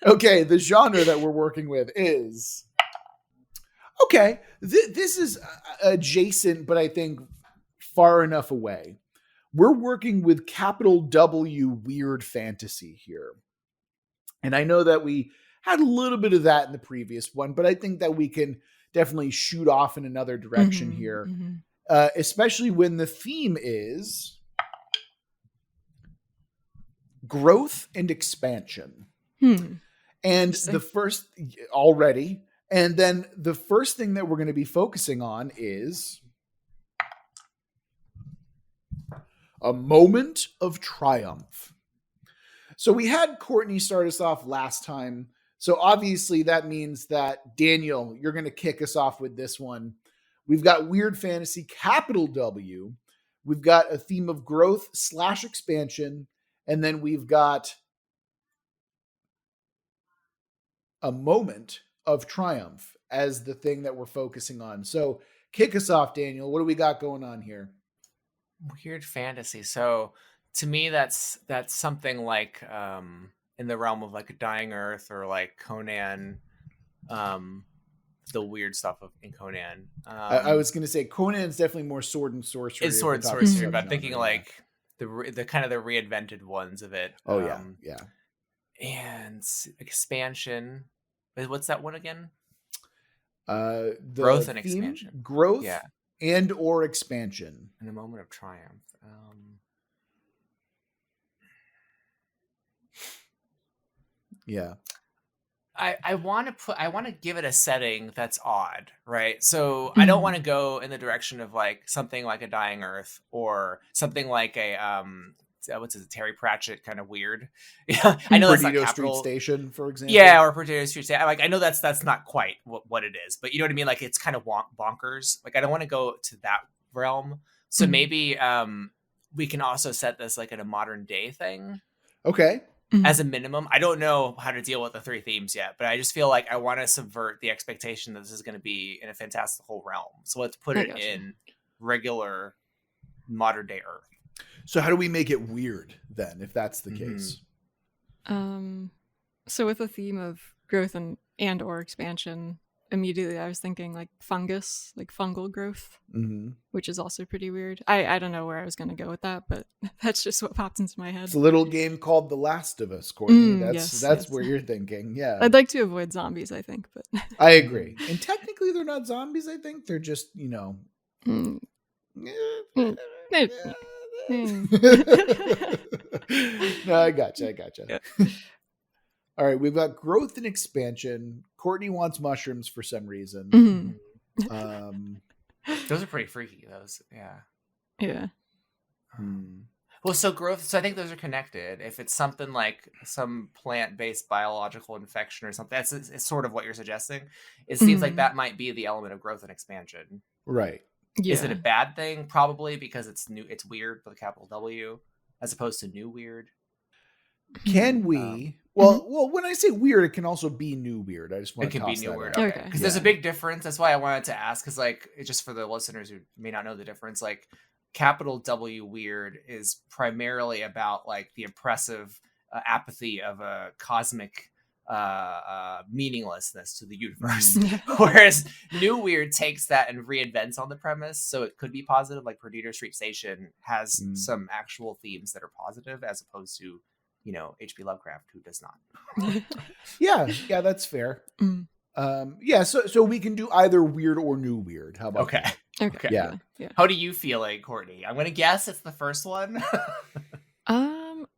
Okay, the genre that we're working with is... Okay, this is adjacent, but I think far enough away. We're working with capital W weird fantasy here. And I know that we had a little bit of that in the previous one, but I think that we can definitely shoot off in another direction here, especially when the theme is growth and expansion. And the first already, and then the first thing that we're going to be focusing on is a moment of triumph. So we had Courtney start us off last time. So obviously that means that Daniel, you're going to kick us off with this one. We've got weird fantasy, capital W. We've got a theme of growth / expansion. And then we've got a moment of triumph as the thing that we're focusing on. So kick us off, Daniel. What do we got going on here? Weird fantasy. So to me, that's something like in the realm of like a Dying Earth or like Conan, the weird stuff in Conan. I was going to say Conan's definitely more sword and sorcery. It's sword and sorcery, but I'm thinking like the kind of the reinvented ones of it. Oh yeah. And expansion. What's that one again? Growth and expansion. Growth and or expansion. In a moment of triumph. Yeah. I want to give it a setting that's odd, right? So I don't want to go in the direction of like something like a Dying Earth or something like a what's it, Terry Pratchett kind of weird. Yeah, I know that's not capital. Street Station, for example. Yeah, or Perdido Street Station. Like I know that's not quite what it is, but you know what I mean. Like it's kind of bonkers. Like I don't want to go to that realm. So maybe we can also set this like in a modern day thing. Okay. As a minimum. I don't know how to deal with the three themes yet, but I just feel like I want to subvert the expectation that this is going to be in a fantastical realm. So let's put it in regular modern day Earth. So how do we make it weird then, if that's the case? So with a theme of growth and or expansion, immediately I was thinking like fungus, like fungal growth, which is also pretty weird. I don't know where I was going to go with that, but that's just what popped into my head. It's a little game called The Last of Us, Courtney. That's where you're thinking. Yeah. I'd like to avoid zombies, I think, but I agree. And technically they're not zombies, I think. They're just, No, I gotcha. Yeah. All right, we've got growth and expansion. Courtney wants mushrooms for some reason. Those are pretty freaky. Those, yeah. Well, so growth. So I think those are connected. If it's something like some plant-based biological infection or something, it's sort of what you're suggesting. It seems like that might be the element of growth and expansion. Right. Yeah. Is it a bad thing? Probably, because it's new. It's weird with a capital W, as opposed to new weird. Can we? Well, when I say weird, it can also be new weird. I just want to toss be new that weird. out. Okay. Because there's a big difference. That's why I wanted to ask. Because like, just for the listeners who may not know the difference, like capital W weird is primarily about like the oppressive apathy of a cosmic meaninglessness to the universe. Whereas new weird takes that and reinvents on the premise, so it could be positive. Like Perdido Street Station has some actual themes that are positive, as opposed to H.P. Lovecraft, who does not. yeah, that's fair. So we can do either weird or new weird. How about okay. that? Okay. Yeah. How do you feel like, Courtney? I'm gonna guess it's the first one.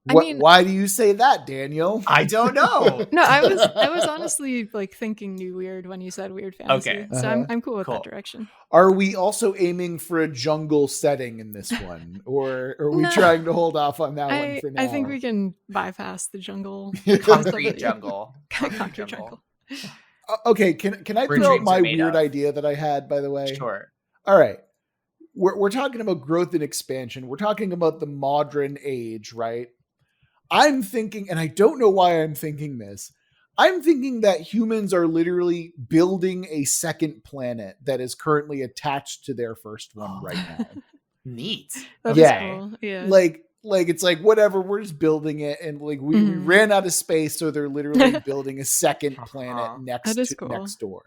Why do you say that, Daniel? I don't know. No, I was honestly like thinking new weird when you said weird fantasy. Okay. So I'm cool with that direction. Are we also aiming for a jungle setting in this one? Or are we trying to hold off on that one for now? I think we can bypass the jungle. Concrete jungle. Concrete jungle. Okay, can I throw out my weird idea that I had, by the way? Sure. All right. We're talking about growth and expansion. We're talking about the modern age, right? I'm thinking, and I don't know why I'm thinking this, I'm thinking that humans are literally building a second planet that is currently attached to their first one right now. Neat. That's cool. Yeah. Like it's like, whatever, we're just building it. And like we ran out of space, so they're literally building a second planet next door.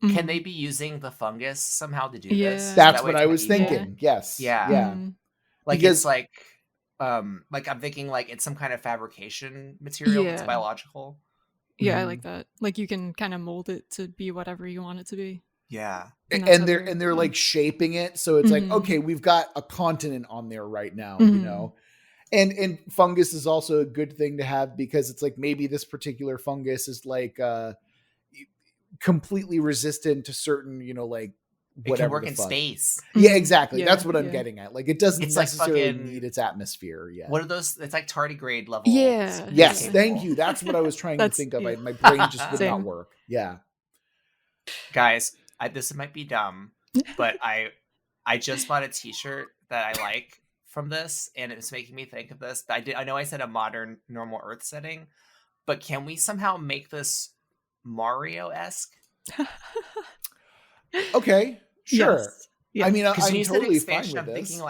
Can they be using the fungus somehow to do this? Yeah. So That's that way what it's I more was evil? thinking. Yes. Yeah. Yeah. Like Because- it's like I'm thinking like it's some kind of fabrication material that's Yeah. biological. Yeah, I Mhm. like that. Like you can kind of mold it to be whatever you want it to be. Yeah. And that's how And they're like shaping it, so it's like, Mhm. okay, we've got a continent on there right now, Mhm. you know. And fungus is also a good thing to have because it's like maybe this particular fungus is like completely resistant to certain, you know, like It can whatever work the in fuck. space. Yeah, Mhm. exactly. Yeah, That's what I'm yeah. getting at. Like it doesn't It's like necessarily fucking- need its atmosphere yet. What are those? It's like tardigrade level. Yeah. space Yes, Yeah. thank capable. you. That's what I was trying to That's- think of. yeah. My brain just would not Same. work. Yeah. Guys, this might be dumb, but I just bought a T-shirt that I like from this, and it's making me think of this. I know I said a modern normal Earth setting, but can we somehow make this Mario-esque? Okay. Sure. Yes. Yes. I mean, Because when I'm you totally said fine expansion, with I'm this. thinking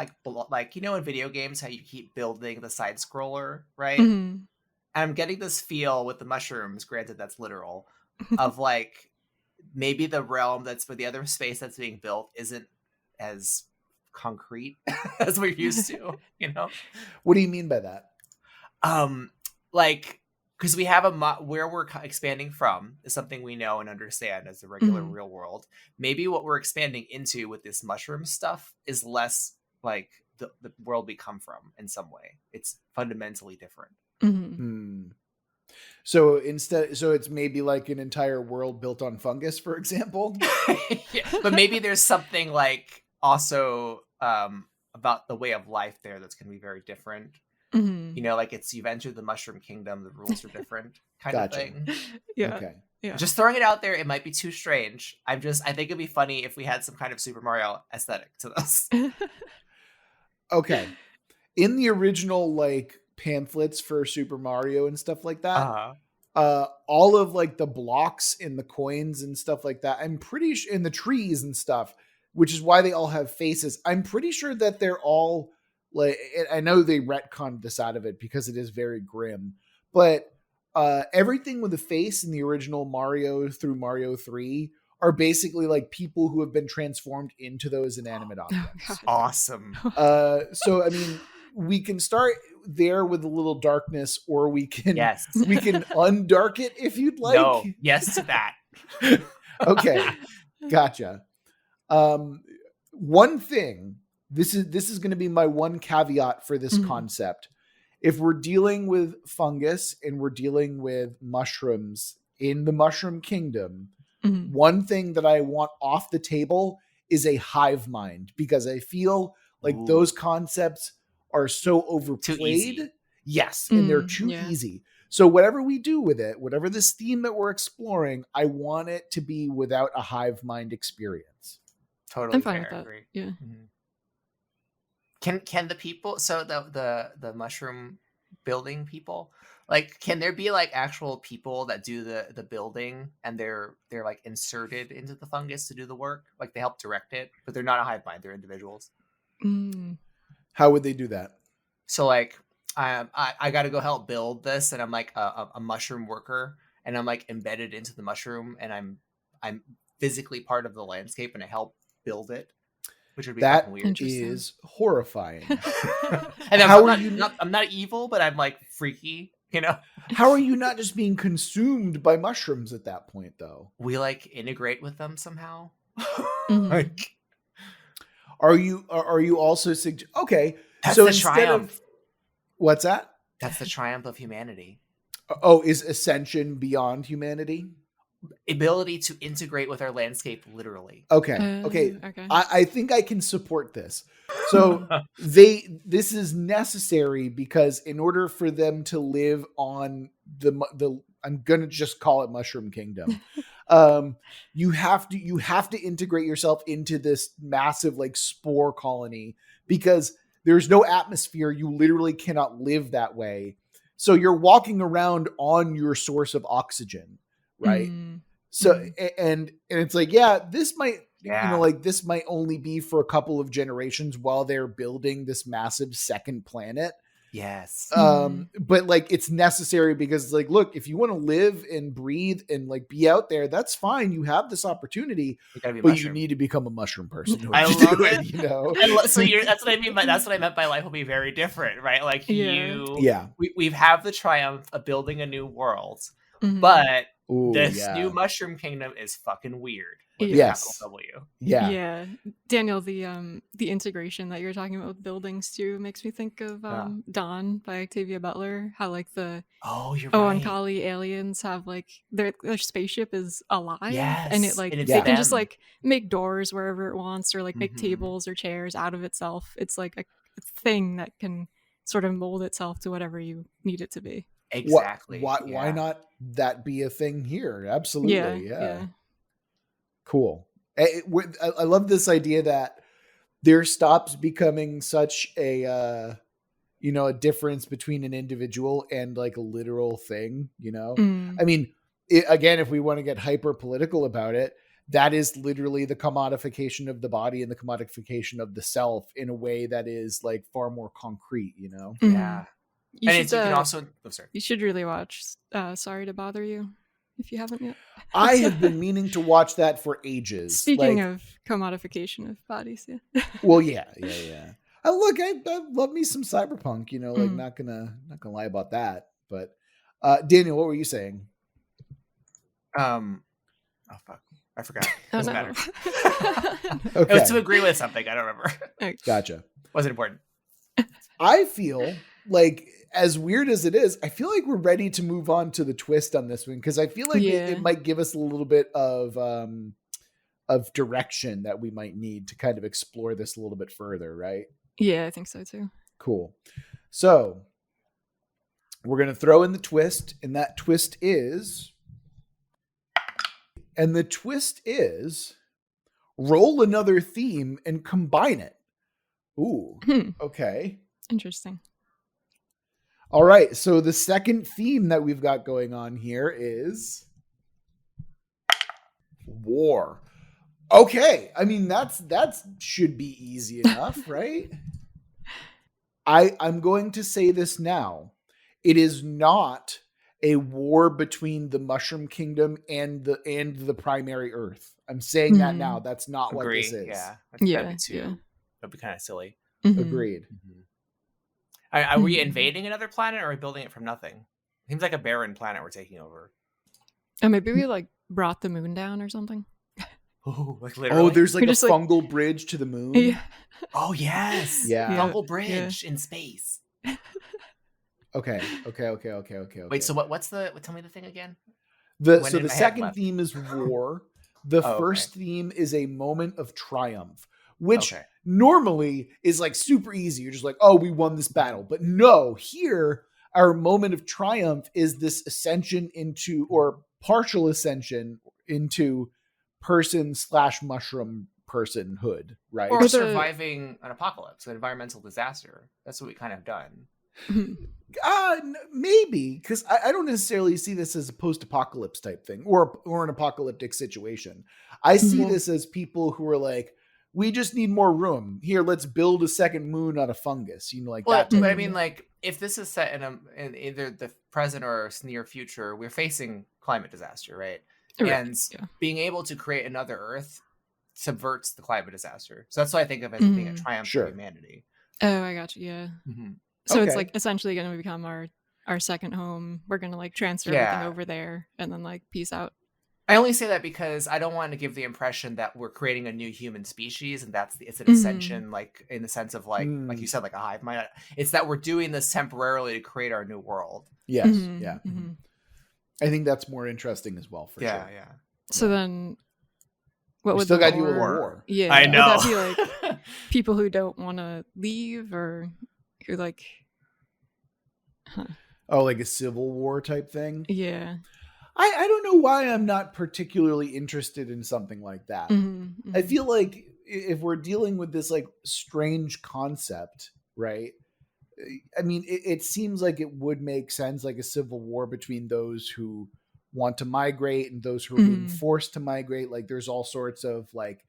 like you know in video games how you keep building the side scroller, right? Mhm. I'm getting this feel with the mushrooms. Granted, that's literal. Of like maybe the realm that's for the other space that's being built isn't as concrete as we're used to. You know, What do you mean by that? like because we have where we're expanding from is something we know and understand as the regular Mhm. real world. Maybe what we're expanding into with this mushroom stuff is less like the world we come from in some way. It's fundamentally different. Mhm. So it's maybe like an entire world built on fungus, for example. Yeah, but maybe there's something like also about the way of life there that's going to be very different. Mhm. You know, like you've entered the mushroom kingdom, the rules are different, kind Gotcha. of thing. Yeah. Okay. Yeah. Just throwing it out there, it might be too strange. I think it'd be funny if we had some kind of Super Mario aesthetic to this. Okay. In the original like pamphlets for Super Mario and stuff like that, all of like the blocks and the coins and stuff like that, I'm pretty sure in the trees and stuff, which is why they all have faces. I'm pretty sure that they're all like, I know they retconned this out of it because it is very grim, but everything with a face in the original Mario through Mario 3 are basically like people who have been transformed into those inanimate objects. God. Awesome. So I mean, we can start there with a little darkness, or we can Yes. we can undark it if you'd like. No. Yes to that. Okay, gotcha. One thing, this is going to be my one caveat for this Mhm. concept. If we're dealing with fungus and we're dealing with mushrooms in the mushroom kingdom, Mhm. one thing that I want off the table is a hive mind, because I feel like Ooh. those concepts are so overplayed. easy. Yes, and they're Mm, too yeah. easy. So whatever we do with it, whatever this theme that we're exploring, I want it to be without a hive mind experience. Totally I'm fine fair. with that. Agree. Yeah. Can the people, so the mushroom building people, like can there be like actual people that do the building and they're like inserted into the fungus to do the work, like they help direct it, but they're not a hive mind, they're individuals. Mm. How would they do that? So like I got to go help build this, and I'm like a mushroom worker, and I'm like embedded into the mushroom, and I'm physically part of the landscape, and I help build it, which would be That fucking weird. Interesting. is horrifying. And How I'm are you- I'm not evil, but I'm like freaky, you know. How are you not just being consumed by mushrooms at that point, though? We like integrate with them somehow. Mhm. Like, Are you also okay? that's so the instead triumph. of what's that? That's the triumph of humanity. Oh, is ascension beyond humanity? Ability to integrate with our landscape, literally. Okay. Okay. Okay. I think I can support this. So this is necessary because in order for them to live on the I'm gonna just call it Mushroom Kingdom, you have to integrate yourself into this massive like spore colony, because there's no atmosphere. You literally cannot live that way. So you're walking around on your source of oxygen, right? Mm. So and it's like, yeah, this might Yeah. like this might only be for a couple of generations while they're building this massive second planet. Yes. But like it's necessary because like, look, if you want to live and breathe and like be out there, that's fine. You have this opportunity, You gotta be but mushroom. you need to become a mushroom person. In order I to love do it. You know, So that's what I mean. That's what I meant by life will be very different, right? Like Yeah. we have the triumph of building a new world, Mhm. but Ooh, this yeah. new mushroom kingdom is fucking weird with a Yes. capital W. Yeah. Yeah. Daniel, the integration that you're talking about with buildings too makes me think of Dawn by Octavia Butler. How like the You're right. Oankali aliens have like their spaceship is alive, Yes, and it like and it's it can just them. like make doors wherever it wants, or like make Mhm. tables or chairs out of itself. It's like a thing that can sort of mold itself to whatever you need it to be. Exactly. Why not that be a thing here? Absolutely. Yeah. Cool. I love this idea that there stops becoming such a a difference between an individual and like a literal thing. I mean, again, if we want to get hyper political about it, that is literally the commodification of the body and the commodification of the self in a way that is like far more concrete. Yeah. You can also. Oh, sorry. You should really watch Sorry to Bother You if you haven't yet. I have been meaning to watch that for ages. Speaking of commodification of bodies, yeah. Well, yeah. Look, I love me some cyberpunk. Like not gonna lie about that. But Daniel, what were you saying? Oh fuck, I forgot. Doesn't matter. Okay. It was to agree with something. I don't remember. Gotcha. Wasn't important. I feel like, as weird as it is, I feel like we're ready to move on to the twist on this one because I feel like it might give us a little bit of direction that we might need to kind of explore this a little bit further, right? Yeah, I think so too. Cool. So we're going to throw in the twist, and that twist is... And the twist is roll another theme and combine it. Ooh, okay. Interesting. All right, so the second theme that we've got going on here is war. Okay, I mean that should be easy enough, right? I'm going to say this now. It is not a war between the Mushroom Kingdom and the primary Earth. I'm saying that now. That's not what this is. Yeah. That'd be kind of silly. Agreed. Are we invading another planet or are we building it from nothing? Seems like a barren planet we're taking over. Oh, maybe we like brought the moon down or something. Oh, like literally. Oh, there's like a fungal bridge to the moon. Yeah. Oh yes. Yeah. Fungal bridge in space. Okay. Wait, so what's tell me the thing again? The second theme is war. The first theme is a moment of triumph, which normally is like super easy. You're just like, oh, we won this battle. But no, here our moment of triumph is this ascension into, or partial ascension into, person/mushroom personhood, right? Or surviving an apocalypse, an environmental disaster. That's what we kind of done. Maybe, because I don't necessarily see this as a post-apocalypse type thing or an apocalyptic situation. I see this as people who are like, we just need more room. Here, let's build a second moon out of fungus. Like that. But I mean, like, if this is set in either the present or near future, we're facing climate disaster, right? And being able to create another Earth subverts the climate disaster. So that's what I think of as being a triumph of humanity. Oh, I got you. Yeah. So it's like essentially going to become our second home. We're going to like transfer everything over there and then like peace out. I only say that because I don't want to give the impression that we're creating a new human species and it's an ascension, like in the sense of like you said, like a hive mind. It's that we're doing this temporarily to create our new world. Yes. I think that's more interesting as well, for sure. Yeah. So then what would still got you a war? war. Yeah. I know. Would that be like people who don't want to leave or who like... Oh, like a civil war type thing? Yeah. I don't know why I'm not particularly interested in something like that. I feel like if we're dealing with this like strange concept, right? I mean, it seems like it would make sense, like a civil war between those who want to migrate and those who are being forced to migrate. Like there's all sorts of like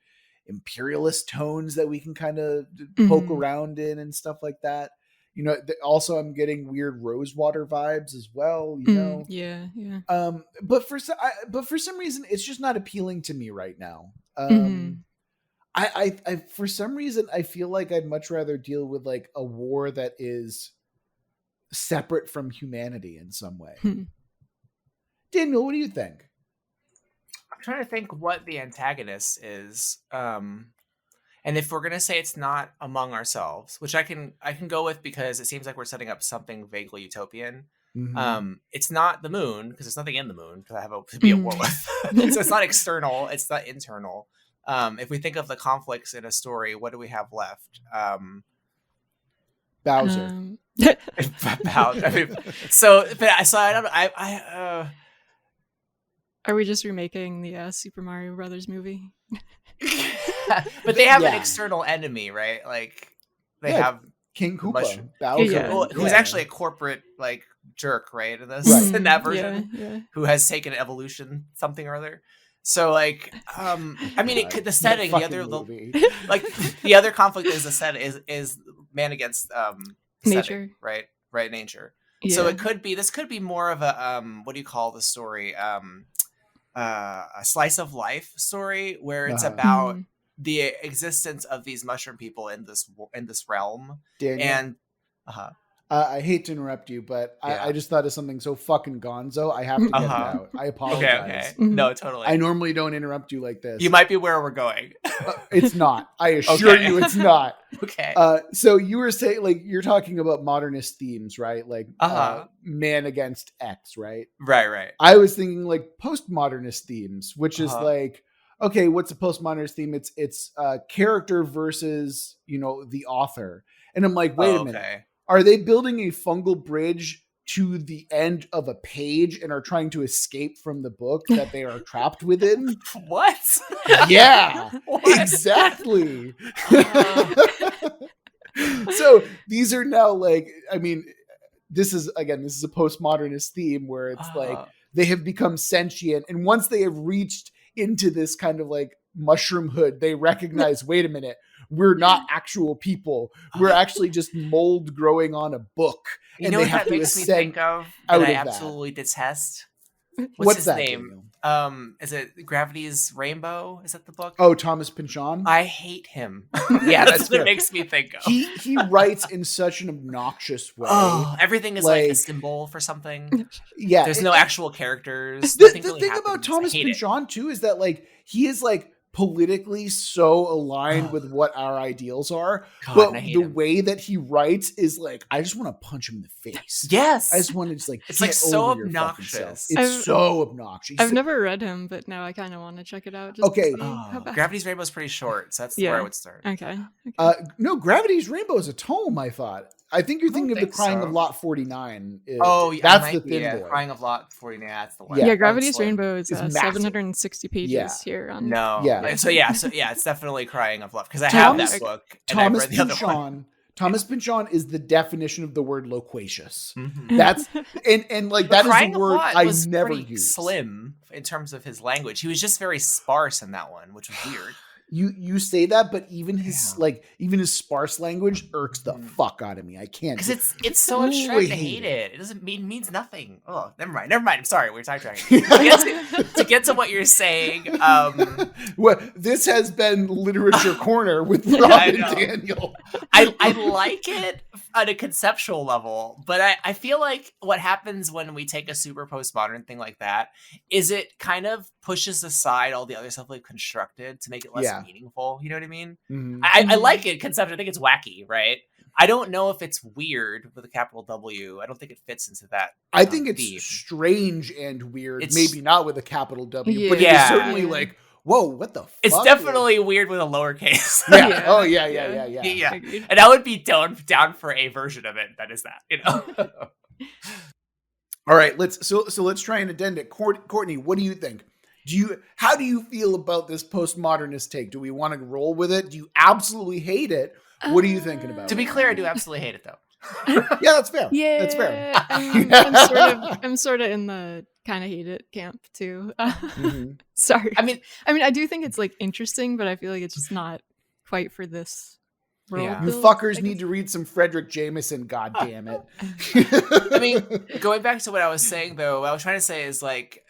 imperialist tones that we can kind of poke around in and stuff like that. You know, also I'm getting weird Rosewater vibes as well. You know, yeah. But for some reason, it's just not appealing to me right now. I for some reason I feel like I'd much rather deal with like a war that is separate from humanity in some way. Daniel, what do you think? I'm trying to think what the antagonist is. And if we're gonna say it's not among ourselves, which I can go with because it seems like we're setting up something vaguely utopian. It's not the moon because there's nothing in the moon to have to be at war with. So it's not external, it's not internal. If we think of the conflicts in a story, what do we have left? Bowser. Bowser. I mean, so I don't. Are we just remaking the Super Mario Brothers movie? But they have an external enemy, right? Like they have King Koopa, Bowser, who's actually a corporate like jerk, right? In this, in that version, who has taken evolution something or other. So like, I mean, it could the setting, the other conflict is the set is man against nature, setting, right, nature. Yeah. So this could be more of a what do you call the story? A slice of life story where it's about the existence of these mushroom people in this realm. Daniel, and I hate to interrupt you, but I just thought of something so fucking gonzo. I have to get it out. I apologize. Okay. No, totally. I normally don't interrupt you like this. You might be where we're going. It's not. I assure you it's not. Okay. So you were saying, like, you're talking about modernist themes, right? Like man against X, right? Right. I was thinking like postmodernist themes, which is like, okay, what's a postmodernist theme? It's character versus, you know, the author. And I'm like, wait a minute. Are they building a fungal bridge to the end of a page and are trying to escape from the book that they are trapped within? What? Yeah, what? Exactly. So these are now like, I mean, this is a postmodernist theme where it's like they have become sentient. And once they have reached into this kind of like mushroomhood, they recognize, wait a minute, we're not actual people. We're actually just mold growing on a book. You know what that makes me think of that I absolutely detest? What's his name? Is it Gravity's Rainbow? Is that the book? Oh, Thomas Pynchon? I hate him. Yeah, that's what it makes me think of. He writes in such an obnoxious way. Oh, everything is like a symbol for something. Yeah. There's no actual characters. The thing about Thomas Pynchon, too, is that like he is like politically so aligned with what our ideals are, but the way that he writes is like, I just want to punch him in the face. Yes, I just want to just like, it's like so obnoxious. It's so obnoxious. I've never read him, but now I kind of want to check it out. Just Gravity's Rainbow is pretty short, so that's where I would start. Okay. No, Gravity's Rainbow is a tome. I thought. I think you're thinking of the Crying of Lot 49. That's the thin boy. Crying of Lot 49. That's the one. Yeah, Gravity's Rainbow is 760 pages here. On So it's definitely Crying of Love because I have that book. And Thomas Pynchon. Thomas Pynchon is the definition of the word loquacious. Mm-hmm. That's and like that is a word I never used. Slim in terms of his language. He was just very sparse in that one, which was weird. You say that, but even his his sparse language irks the fuck out of me. I can't because it's so abstract. I hate it. It doesn't means nothing. Oh, never mind. I'm sorry. We're sidetracking. to get to what you're saying. Well, this has been Literature Corner with Rob and Daniel. I like it on a conceptual level, but I feel like what happens when we take a super postmodern thing like that is it kind of pushes aside all the other stuff we've constructed to make it less meaningful. You know what I mean? Mm-hmm. I like it conceptually. I think it's wacky, right? I don't know if it's weird with a capital W. I don't think it fits into that. I think it's theme. Strange and weird. Maybe not with a capital W, but it's certainly like, whoa, what the fuck? It's definitely weird with a lowercase. Yeah. Oh, yeah. And I would be down for a version of it that is that, you know? All right, let's try and addend it. Courtney, what do you think? How do you feel about this postmodernist take? Do we want to roll with it? Do you absolutely hate it? What are you thinking about? To be clear, I do absolutely hate it though. Yeah, that's fair. Yeah, that's fair. I'm sort of in the kind of hate it camp too. Sorry. I mean, I do think it's like interesting, but I feel like it's just not quite for this Yeah. You Worldbuild, fuckers I need guess. to read some Frederick Jameson, god damn it. I mean, going back to what I was saying, though, what I was trying to say is, like,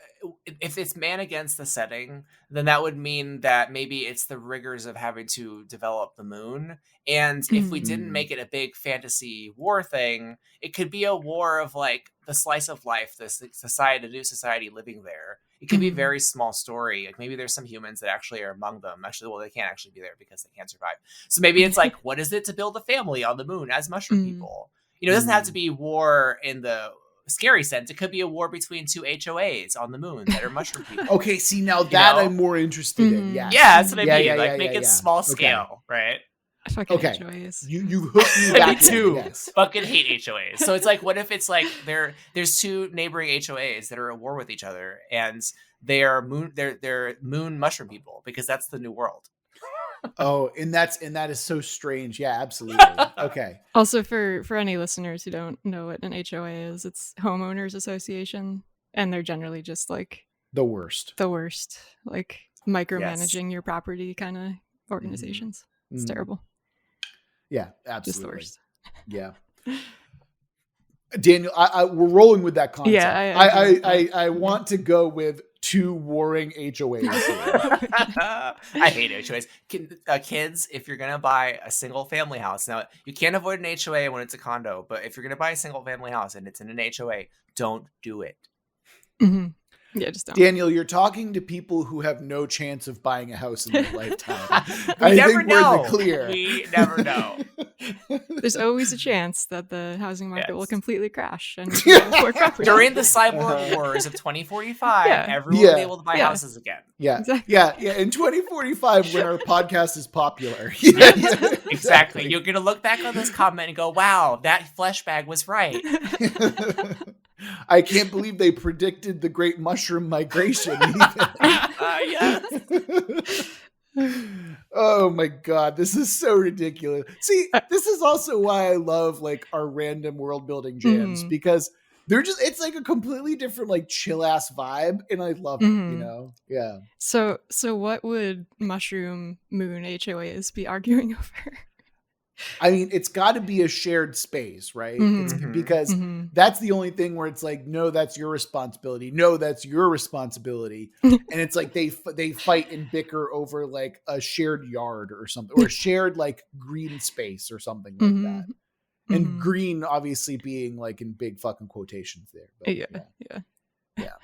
if it's man against the setting, then that would mean that maybe it's the rigors of having to develop the moon. And if we didn't make it a big fantasy war thing, it could be a war of, like, the slice of life, the society, the new society living there. It could be a very small story. Like, maybe there's some humans that actually are among them. Actually, well, they can't actually be there because they can't survive. So maybe it's like, what is it to build a family on the moon as mushroom people? You know, it doesn't have to be war in the scary sense. It could be a war between two HOAs on the moon that are mushroom people. Okay, see, now that I'm more interested in. Yes. Yeah, that's what I mean. Yeah, Like, make it small scale, right? Fucking Okay. HOAs. You hooked me back Me too. in. Yes. Fucking hate HOAs. So it's like, what if it's like there's two neighboring HOAs that are at war with each other, and they're moon mushroom people, because that's the new world. Oh, and that is so strange. Yeah, absolutely. Okay. Also, for any listeners who don't know what an HOA is, it's homeowners association, and they're generally just like The worst. like micromanaging your property kind of organizations. It's terrible. Yeah, Just the absolutely. worst. Yeah. Daniel, we're rolling with that concept. Yeah, I want to go with two warring HOAs. I hate HOAs. Kids, if you're gonna buy a single family house, now you can't avoid an HOA when it's a condo, but if you're gonna buy a single family house and it's in an HOA, don't do it. Yeah, just don't. Daniel, you're talking to people who have no chance of buying a house in their lifetime. We never think know. we're in the clear. We never know. There's always a chance that the housing market will completely crash and during the cyborg wars of 2045, everyone will be able to buy houses again. Yeah, exactly. yeah. In 2045, when our podcast is popular, Exactly. You're gonna look back on this comment and go, "Wow, that flesh bag was right." I can't believe they predicted the Great Mushroom Migration. Yes. Oh my god, this is so ridiculous. See, this is also why I love like our random world building jams, because they're just, it's like a completely different like chill ass vibe, and I love it, you know? Yeah. So what would mushroom moon HOAs be arguing over? I mean, it's got to be a shared space, right? It's because that's the only thing where it's like, no, that's your responsibility. No, that's your responsibility. And it's like they fight and bicker over like a shared yard or something, or a shared like green space or something like that. And green obviously being like in big fucking quotations there. But, yeah.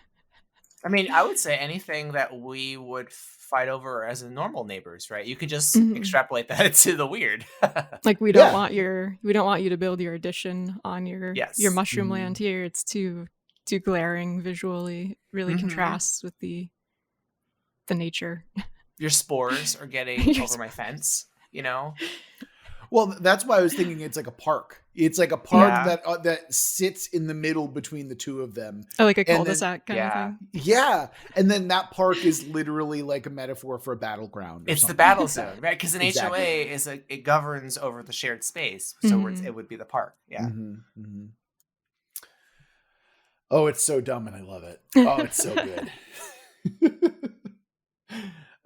I mean, I would say anything that we would fight over as a normal neighbors, right? You could just extrapolate that to the weird. Like we don't want you to build your addition on your mushroom land here. It's too glaring visually. Really contrasts with the nature. Your spores are getting over my fence, you know? Well, that's why I was thinking it's like a park. It's like a park that sits in the middle between the two of them. Oh, like a cul-de-sac kind of thing. Yeah. And then that park is literally like a metaphor for a battleground. It's the battle zone, right? Because an HOA it governs over the shared space. So it would be the park. Yeah. Oh, it's so dumb and I love it. Oh, it's so good.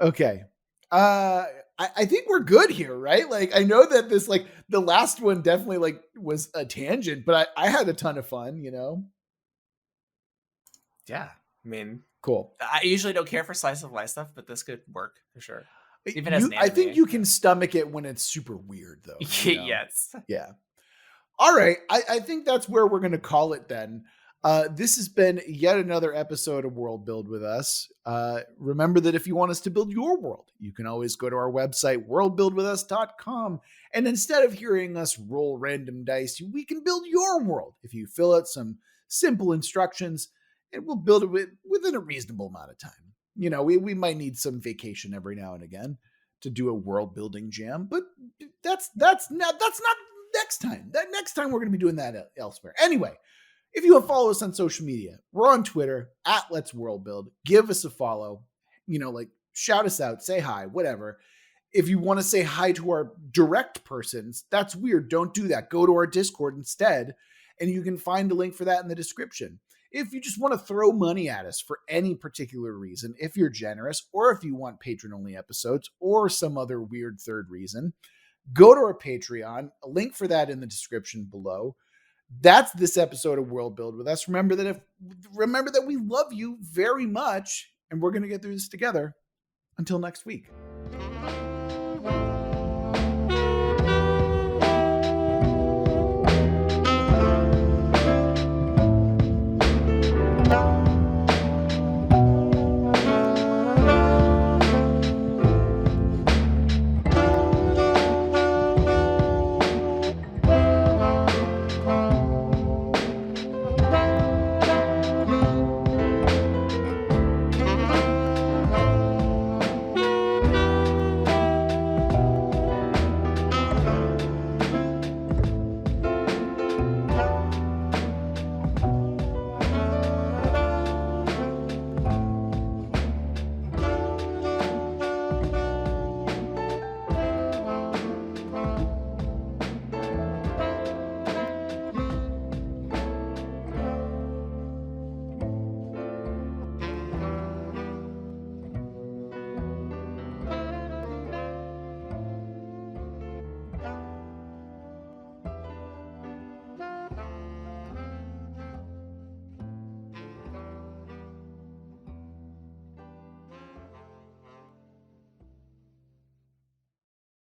Okay. I think we're good here, right? Like, I know that this, like, the last one definitely, like, was a tangent, but I had a ton of fun, you know? Yeah. I mean, cool. I usually don't care for slice of life stuff, but this could work for sure. Even as an I think you can stomach it when it's super weird, though. You know? Yes. Yeah. All right. I think that's where we're going to call it then. This has been yet another episode of World Build with us. Remember that if you want us to build your world, you can always go to our website, worldbuildwithus.com. And instead of hearing us roll random dice, we can build your world. If you fill out some simple instructions, and we'll build it within a reasonable amount of time. You know, we might need some vacation every now and again to do a world building jam, but that's not next time. That next time we're going to be doing that elsewhere. Anyway, if you want to follow us on social media, we're on Twitter at Let's World Build. Give us a follow. You know, like shout us out, say hi, whatever. If you want to say hi to our direct persons, that's weird. Don't do that. Go to our Discord instead, and you can find a link for that in the description. If you just want to throw money at us for any particular reason, if you're generous, or if you want patron-only episodes, or some other weird third reason, go to our Patreon. A link for that in the description below. That's this episode of World Build with us. Remember that we love you very much, and we're going to get through this together. Until next week.